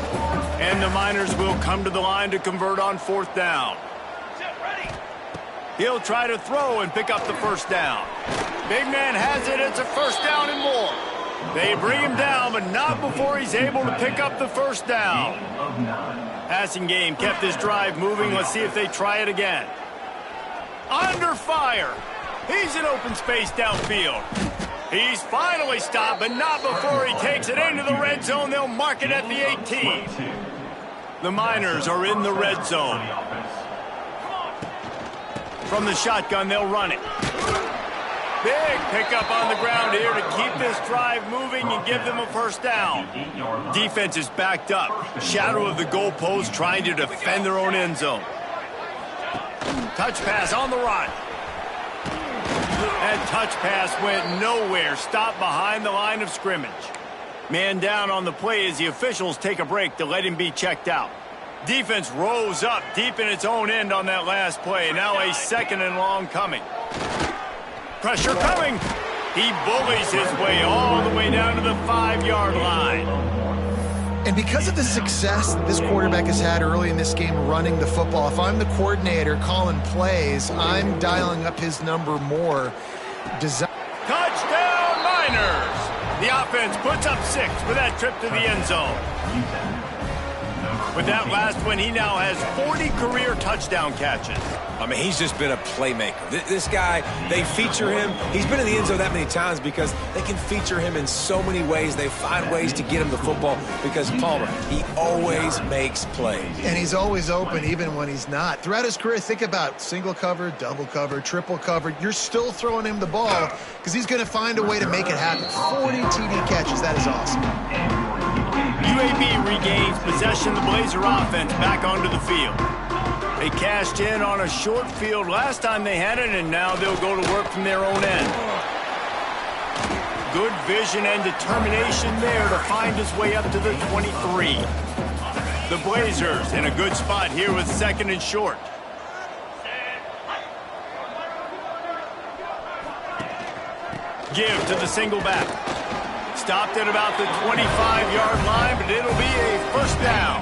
And the Miners will come to the line to convert on 4th down. He'll try to throw and pick up the first down. Big man has it. It's a first down and more. They bring him down, but not before he's able to pick up the first down. Passing game kept this drive moving. Let's see if they try it again. Under fire. He's in open space downfield. He's finally stopped, but not before he takes it into the red zone. They'll mark it at the 18. The Miners are in the red zone. From the shotgun, they'll run it. Big pickup on the ground here to keep this drive moving and give them a first down. Defense is backed up. Shadow of the goalpost trying to defend their own end zone. Touch pass on the run. That touch pass went nowhere. Stopped behind the line of scrimmage. Man down on the play as the officials take a break to let him be checked out. Defense rose up deep in its own end on that last play. Now a 2nd and long coming. Pressure coming. He bullies his way all the way down to the 5-yard line. And because of the success that this quarterback has had early in this game running the football, if I'm the coordinator calling plays, I'm dialing up his number more. Touchdown, Miners! The offense puts up 6 with that trip to the end zone. With that last one, he now has 40 career touchdown catches. I mean, he's just been a playmaker. This guy, they feature him. He's been in the end zone that many times because they can feature him in so many ways. They find ways to get him the football because Palmer, he always makes plays. And he's always open even when he's not. Throughout his career, think about single cover, double cover, triple cover. You're still throwing him the ball because he's going to find a way to make it happen. 40 TD catches. That is awesome. UAB regains possession of the Blazer offense back onto the field. They cashed in on a short field last time they had it, and now they'll go to work from their own end. Good vision and determination there to find his way up to the 23. The Blazers in a good spot here with 2nd and short. Give to the single back. Stopped at about the 25-yard line, but it'll be a first down.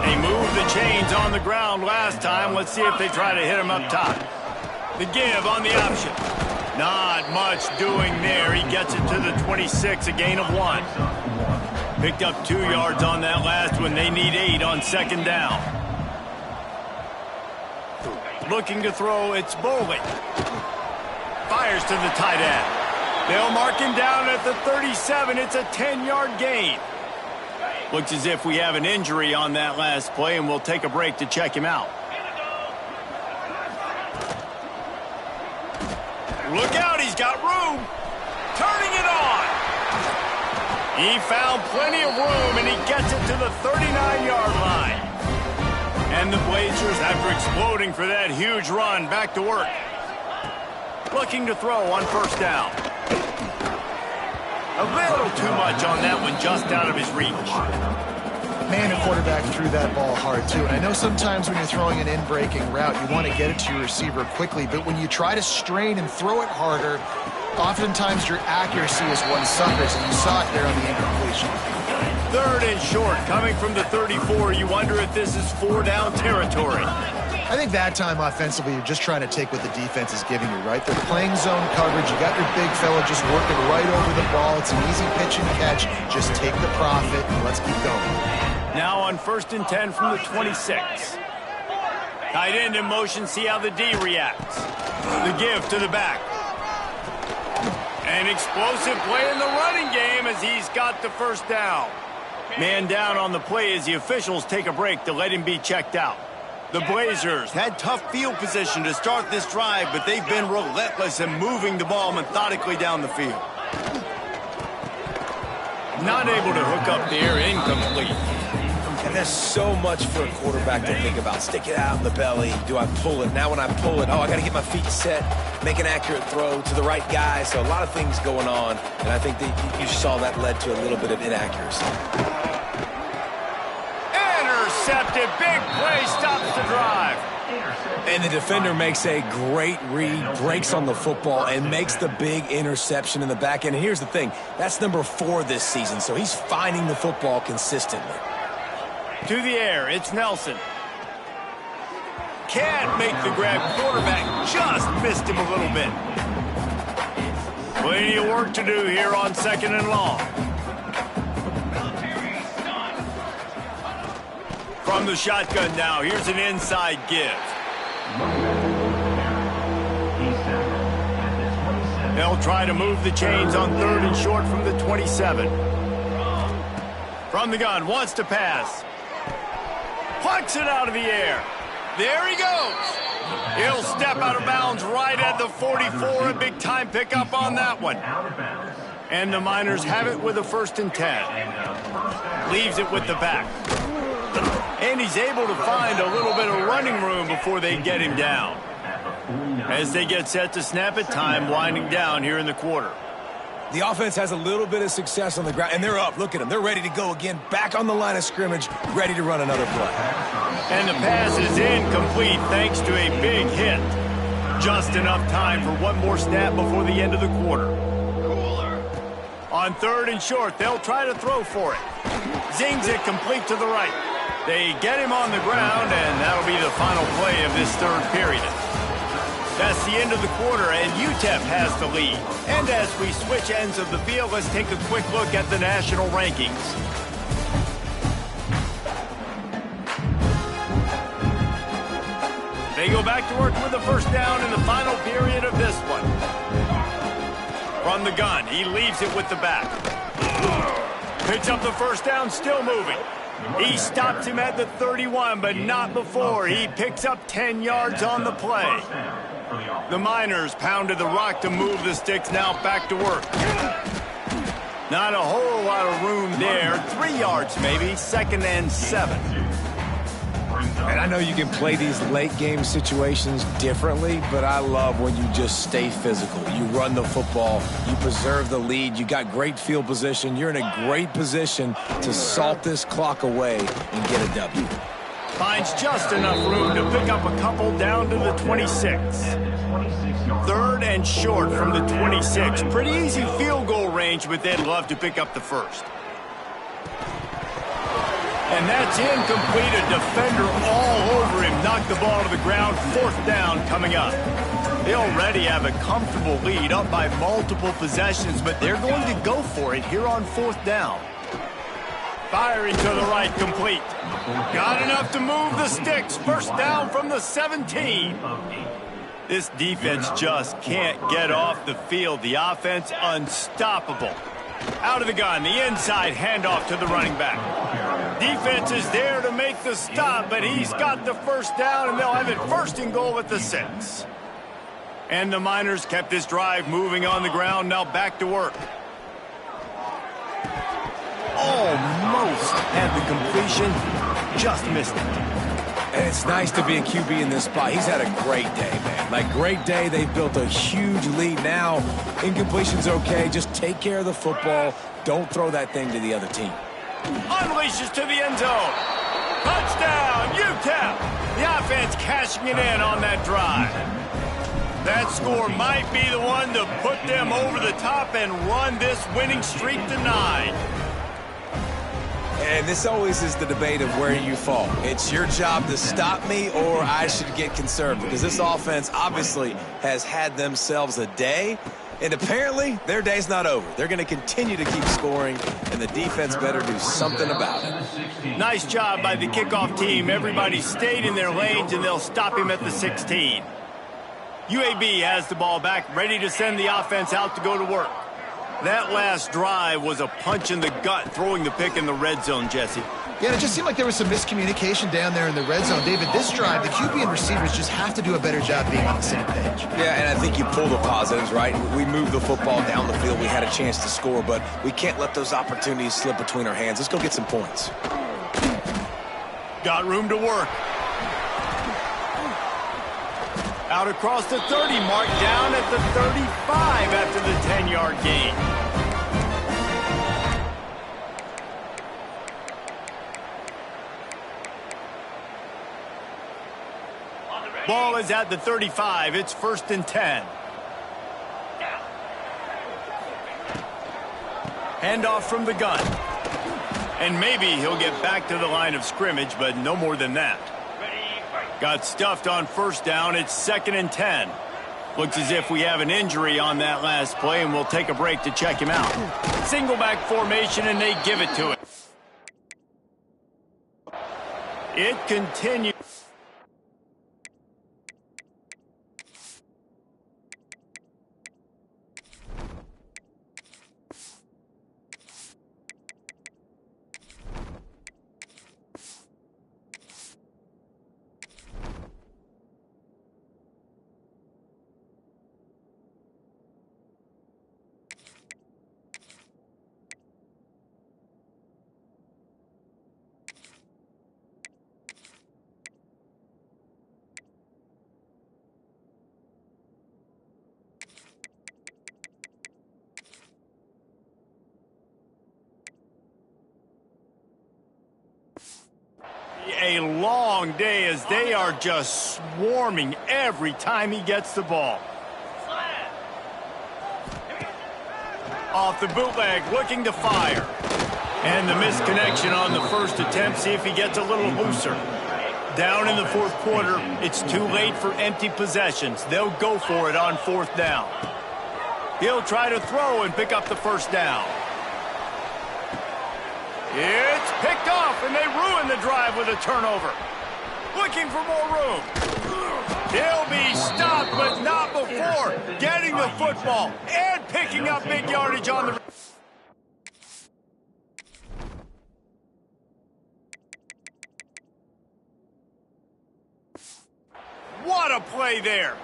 They moved the chains on the ground last time. Let's see if they try to hit him up top. The give on the option. Not much doing there. He gets it to the 26, a gain of 1. Picked up 2 yards on that last one. They need 8 on 2nd down. Looking to throw, it's Bowling. Fires to the tight end. They'll mark him down at the 37. It's a 10-yard gain. Looks as if we have an injury on that last play, and we'll take a break to check him out. Look out, he's got room. Turning it on. He found plenty of room, and he gets it to the 39-yard line. And the Blazers, after exploding for that huge run, back to work. Looking to throw on first down. A little too much on that one, just out of his reach. Man, a quarterback threw that ball hard, too. And I know sometimes when you're throwing an in-breaking route, you want to get it to your receiver quickly. But when you try to strain and throw it harder, oftentimes your accuracy is what suffers. And you saw it there on the incompletion. 3rd and short, coming from the 34. You wonder if this is 4-down territory. I think that time offensively, you're just trying to take what the defense is giving you, right? They're playing zone coverage. You got your big fella just working right over the ball. It's an easy pitch and catch. Just take the profit and let's keep going. Now on 1st and 10 from the 26. Tight end in motion, see how the D reacts. The give to the back. An explosive play in the running game as he's got the first down. Man down on the play as the officials take a break to let him be checked out. The Blazers had tough field position to start this drive, but they've been relentless in moving the ball methodically down the field. Not able to hook up there, incomplete. And that's so much for a quarterback to think about. Stick it out in the belly. Do I pull it? Now when I pull it, I got to get my feet set, make an accurate throw to the right guy. So a lot of things going on, and I think that you saw that led to a little bit of inaccuracy. Intercepted, big play, stops the drive. And the defender makes a great read, breaks on the football, and makes the big interception in the back end. And here's the thing, that's number 4 this season, so he's finding the football consistently. To the air, it's Nelson. Can't make the grab. Quarterback just missed him a little bit. Plenty of work to do here on 2nd and long. From the shotgun now, here's an inside give. They'll try to move the chains on 3rd and short from the 27. From the gun, wants to pass. Plucks it out of the air. There he goes. He'll step out of bounds right at the 44. A big-time pickup on that one. And the Miners have it with a 1st and 10. Leaves it with the back. And he's able to find a little bit of running room before they get him down. As they get set to snap it, time winding down here in the quarter. The offense has a little bit of success on the ground, and they're up. Look at them. They're ready to go again, back on the line of scrimmage, ready to run another play. And the pass is incomplete thanks to a big hit. Just enough time for one more snap before the end of the quarter. On 3rd and short, they'll try to throw for it. Zings it complete to the right. They get him on the ground, and that'll be the final play of this 3rd period. That's the end of the quarter, and UTEP has the lead. And as we switch ends of the field, let's take a quick look at the national rankings. They go back to work with the 1st down in the final period of this one. From the gun, he leaves it with the back. Picks up the 1st down, still moving. He stops him at the 31, but not before. He picks up 10 yards on the play. The Miners pounded the rock to move the sticks, now back to work. Not a whole lot of room there. 3 yards maybe, 2nd and 7. And I know you can play these late-game situations differently, but I love when you just stay physical. You run the football, you preserve the lead, you got great field position, you're in a great position to salt this clock away and get a W. Finds just enough room to pick up a couple down to the 26. 3rd and short from the 26. Pretty easy field goal range, but they'd love to pick up the 1st. And that's incomplete. A defender all over him. Knocked the ball to the ground. 4th down coming up. They already have a comfortable lead, up by multiple possessions, but they're going to go for it here on 4th down. Firing to the right, complete. Got enough to move the sticks. 1st down from the 17. This defense just can't get off the field. The offense unstoppable. Out of the gun, the inside handoff to the running back. Defense is there to make the stop, but he's got the 1st down, and they'll have it 1st and goal at the 6. And the Miners kept this drive moving on the ground, now back to work. Almost had the completion, just missed it. And it's nice to be a QB in this spot. He's had a great day, man. Like, great day. They've built a huge lead now. Incompletion's okay. Just take care of the football. Don't throw that thing to the other team. Unleashes to the end zone. Touchdown, UTEP. The offense cashing it in on that drive. That score might be the one to put them over the top and run this winning streak to 9. And this always is the debate of where you fall. It's your job to stop me, or I should get concerned, because this offense obviously has had themselves a day, and apparently their day's not over. They're going to continue to keep scoring, and the defense better do something about it. Nice job by the kickoff team. Everybody stayed in their lanes, and they'll stop him at the 16. UAB has the ball back, ready to send the offense out to go to work. That last drive was a punch in the gut, throwing the pick in the red zone, Jesse. Yeah, and it just seemed like there was some miscommunication down there in the red zone. David, this drive, the QB and receivers just have to do a better job being on the same page. Yeah, and I think you pull the positives, right? We moved the football down the field. We had a chance to score, but we can't let those opportunities slip between our hands. Let's go get some points. Got room to work. Out across the 30 mark, down at the 35 after the 10-yard gain. Ball is at the 35. It's 1st and 10. Handoff from the gun. And maybe he'll get back to the line of scrimmage, but no more than that. Got stuffed on 1st down. It's 2nd and 10. Looks as if we have an injury on that last play, and we'll take a break to check him out. Single back formation, and they give it to him. It continues. long day as they are just swarming every time he gets the ball. Off the bootleg, looking to fire. And the misconnection on the first attempt. See if he gets a little looser. Down in the fourth quarter, it's too late for empty possessions. They'll go for it on fourth down. He'll try to throw and pick up the first down. It's picked off, and they ruin the drive with a turnover. Looking for more room. He'll be stopped, but not before getting the football and picking up big yardage on the... What a play there.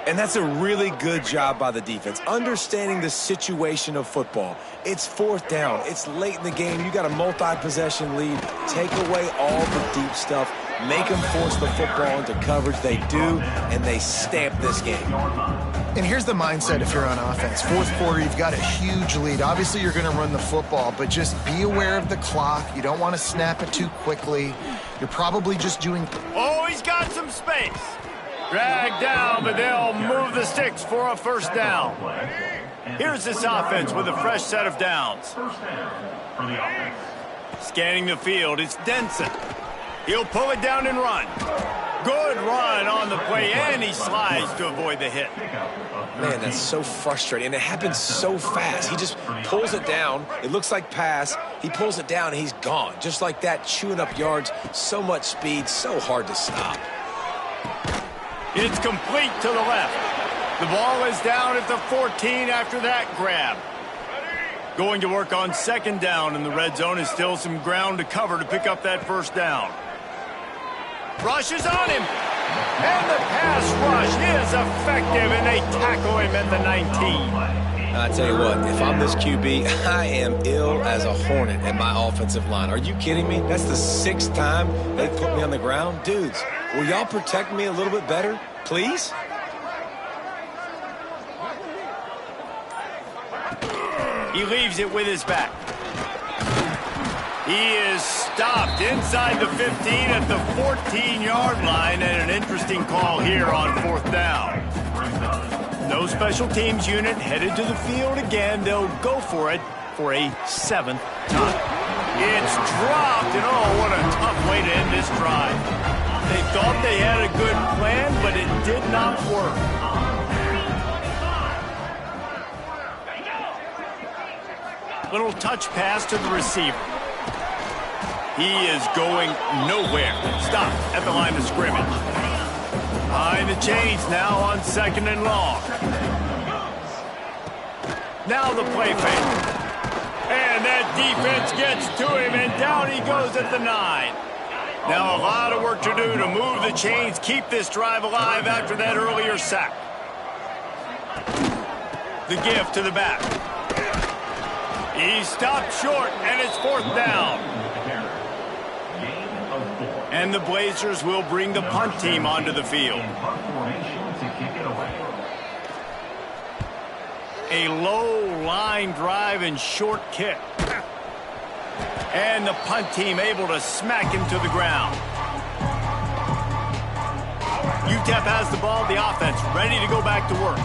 And that's a really good job by the defense, understanding the situation of football. It's fourth down. It's late in the game. You got a multi-possession lead. Take away all the deep stuff. Make them force the football into coverage. They do, and they stamp this game. And here's the mindset if you're on offense. Fourth quarter, you've got a huge lead. Obviously, you're going to run the football, but just be aware of the clock. You don't want to snap it too quickly. You're probably just doing... Oh, he's got some space. Dragged down, but they'll move the sticks for a first down. Here's this offense with a fresh set of downs. Scanning the field, it's Denson. He'll pull it down and run. Good run on the play, and he slides to avoid the hit. Man, that's so frustrating, and it happens so fast. He just pulls it down. It looks like pass. He pulls it down, and he's gone. Just like that, chewing up yards. So much speed, so hard to stop. It's complete to the left. The ball is down at the 14 after that grab. Going to work on second down in the red zone is still some ground to cover to pick up that first down. Rushes on him. And the pass rush is effective, and they tackle him at the 19. I tell you what, if I'm this QB, I am ill as a hornet at my offensive line. Are you kidding me? That's the 6th time they put me on the ground. Dudes, will y'all protect me a little bit better, please? He leaves it with his back. He is stopped inside the 15 at the 14-yard line, and an interesting call here on fourth down. No special teams unit headed to the field again. They'll go for it for a 7th time. It's dropped, and oh, what a tough way to end this drive. They thought they had a good plan, but it did not work. Little touch pass to the receiver. He is going nowhere. Stop at the line of scrimmage. Behind the chains now on second and long. Now the play fake. And that defense gets to him, and down he goes at the 9. Now a lot of work to do to move the chains, keep this drive alive after that earlier sack. The give to the back. He stopped short, and it's fourth down. And the Blazers will bring the punt team onto the field. A low line drive and short kick. And the punt team able to smack him to the ground. UTEP has the ball, the offense ready to go back to work.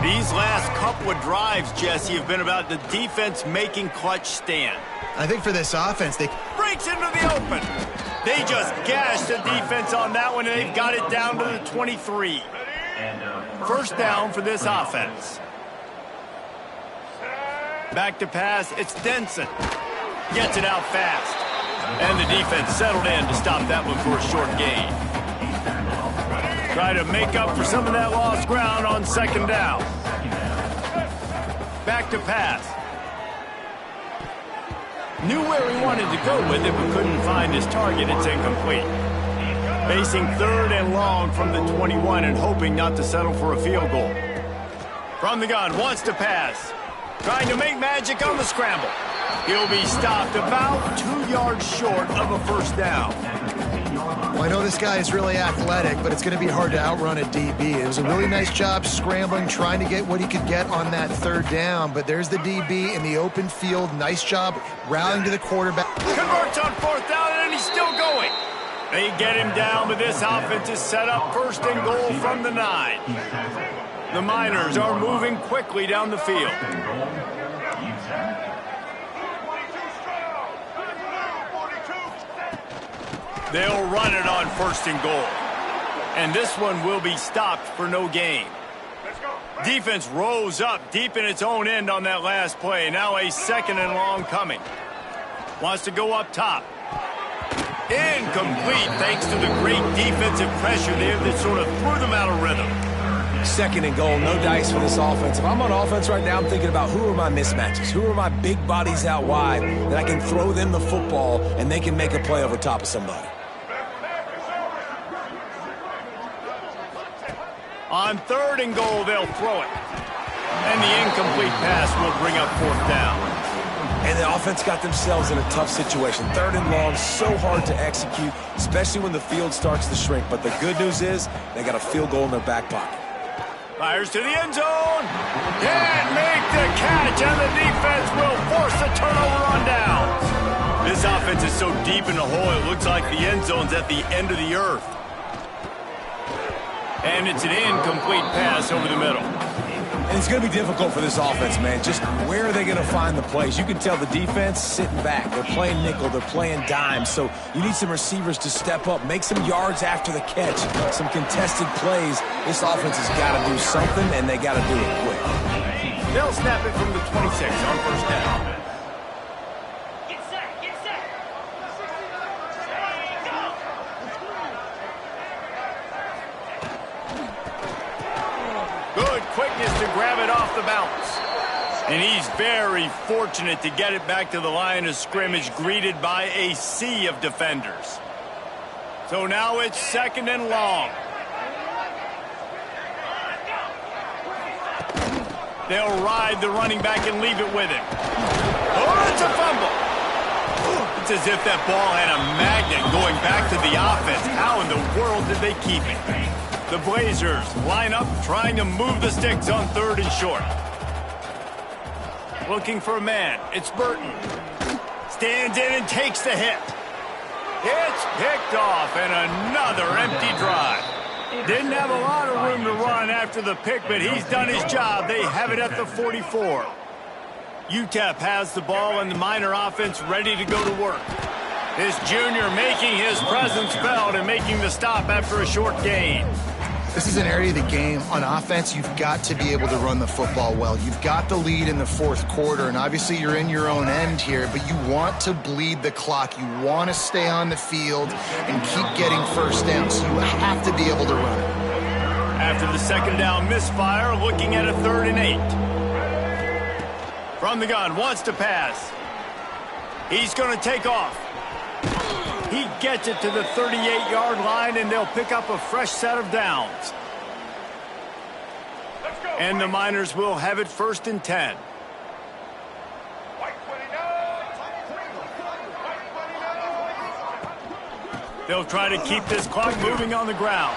These last couple of drives, Jesse, have been about the defense making clutch stand. I think for this offense, they... Breaks into the open. They just gashed the defense on that one, and they've got it down to the 23. First down for this offense. Back to pass, it's Denson. Gets it out fast. And the defense settled in to stop that one for a short gain. Try to make up for some of that lost ground on second down. Back to pass. Knew where he wanted to go with it, but couldn't find his target. It's incomplete. Facing third and long from the 21 and hoping not to settle for a field goal. From the gun, wants to pass. Trying to make magic on the scramble. He'll be stopped about 2 yards short of a first down. Well, I know this guy is really athletic, but it's going to be hard to outrun a DB. It was a really nice job scrambling, trying to get what he could get on that third down, but there's the DB in the open field. Nice job rallying to the quarterback. Converts on fourth down, and he's still going. They get him down, but this offense is set up first and goal from the 9. The Miners are moving quickly down the field. They'll run it on first and goal. And this one will be stopped for no gain. Defense rose up deep in its own end on that last play. Now a 2nd and long coming. Wants to go up top. Incomplete thanks to the great defensive pressure there that sort of threw them out of rhythm. 2nd and goal, no dice for this offense. If I'm on offense right now, I'm thinking about who are my mismatches? Who are my big bodies out wide that I can throw them the football and they can make a play over top of somebody? On 3rd and goal, they'll throw it. And the incomplete pass will bring up 4th down. And the offense got themselves in a tough situation. 3rd and long, so hard to execute, especially when the field starts to shrink. But the good news is they got a field goal in their back pocket. Fires to the end zone. Can't make the catch, and the defense will force a turnover on downs. This offense is so deep in the hole, it looks like the end zone's at the end of the earth. And it's an incomplete pass over the middle. And it's going to be difficult for this offense, man. Just where are they going to find the plays? You can tell the defense sitting back. They're playing nickel. They're playing dime. So you need some receivers to step up, make some yards after the catch, some contested plays. This offense has got to do something, and they got to do it quick. They'll snap it from the 26 on first down. Quickness to grab it off the bounce. And he's very fortunate to get it back to the line of scrimmage, greeted by a sea of defenders. So now it's 2nd and long. They'll ride the running back and leave it with him. Oh, it's a fumble. It's as if that ball had a magnet going back to the offense. How in the world did they keep it? The Blazers line up, trying to move the sticks on 3rd and short. Looking for a man. It's Burton. Stands in and takes the hit. It's picked off, and another empty drive. Didn't have a lot of room to run after the pick, but he's done his job. They have it at the 44. UTEP has the ball, and the Miner offense ready to go to work. This junior making his presence felt and making the stop after a short gain. This is an area of the game. On offense, you've got to be able to run the football well. You've got the lead in the 4th quarter, and obviously you're in your own end here, but you want to bleed the clock. You want to stay on the field and keep getting first down, so you have to be able to run it. After the 2nd down misfire, looking at a 3rd and 8. From the gun, wants to pass. He's going to take off. He gets it to the 38-yard line, and they'll pick up a fresh set of downs. And the Miners will have it 1st and 10. They'll try to keep this clock moving on the ground.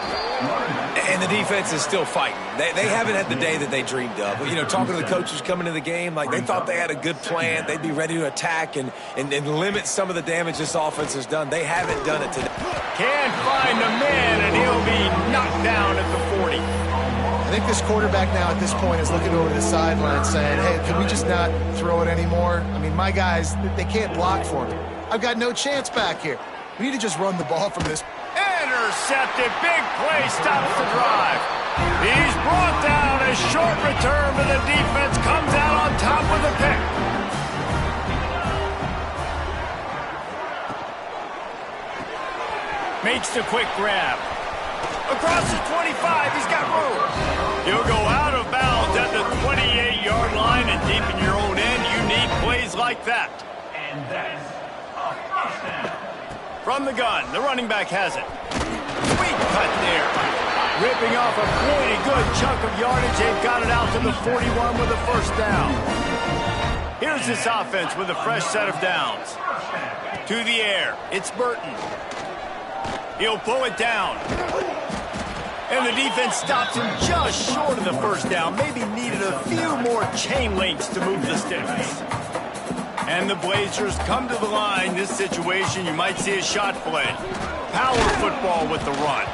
And the defense is still fighting. They haven't had the day that they dreamed of. You know, talking to the coaches coming to the game, like they thought they had a good plan. They'd be ready to attack and limit some of the damage this offense has done. They haven't done it today. Can't find a man, and he'll be knocked down at the 40. I think this quarterback now at this point is looking over the sideline saying, hey, can we just not throw it anymore? I mean, my guys, they can't block for me. I've got no chance back here. We need to just run the ball from this. Intercepted. Big play stops the drive. He's brought down. A short return, but the defense comes out on top with a pick. Makes the quick grab. Across the 25, he's got room. He'll go out of bounds at the 28-yard line, and deep in your own end, you need plays like that. And that's a first down. From the gun, the running back has it. Sweet cut there. Ripping off a pretty good chunk of yardage. They've got it out to the 41 with a first down. Here's this offense with a fresh set of downs. To the air, it's Burton. He'll pull it down. And the defense stops him just short of the first down. Maybe needed a few more chain links to move the sticks. And the Blazers come to the line. This situation, you might see a shot play. Power football with the run.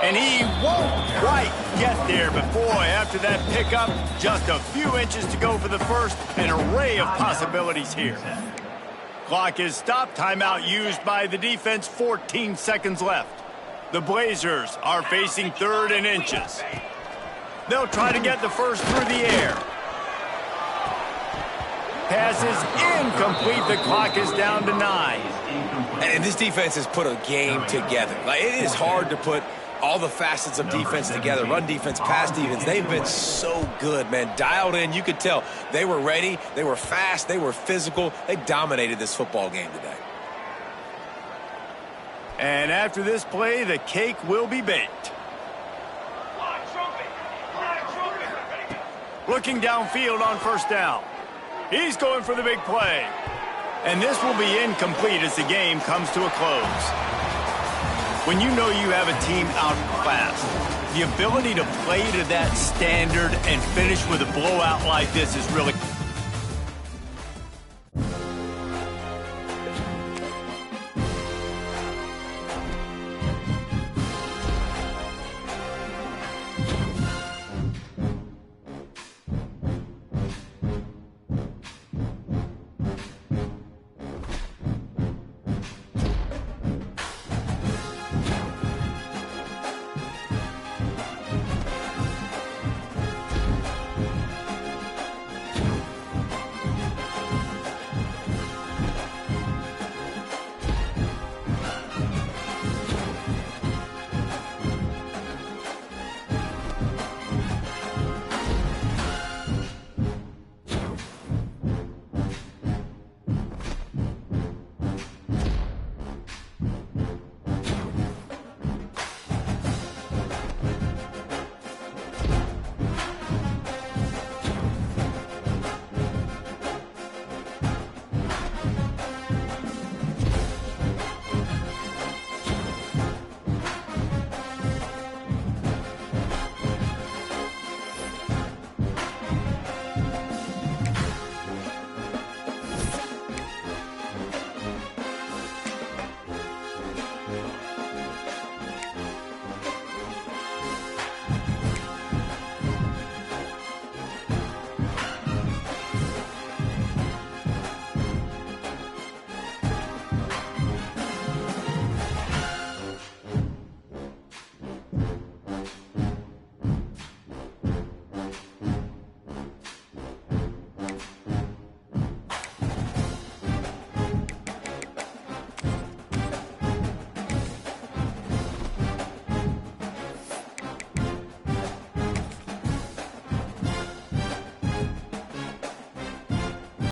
And he won't quite get there, but boy, after that pickup, just a few inches to go for the first. An array of possibilities here. Clock is stopped. Timeout used by the defense. 14 seconds left. The Blazers are facing 3rd and inches. They'll try to get the first through the air. Pass is incomplete. The clock is down to 9. And this defense has put a game together. Like, it is hard to put all the facets of defense together. Run defense, pass defense. They've been so good, man. Dialed in. You could tell they were ready. They were fast. They were physical. They dominated this football game today. And after this play, the cake will be baked. Looking downfield on first down. He's going for the big play. And this will be incomplete as the game comes to a close. When you know you have a team outclassed, the ability to play to that standard and finish with a blowout like this is really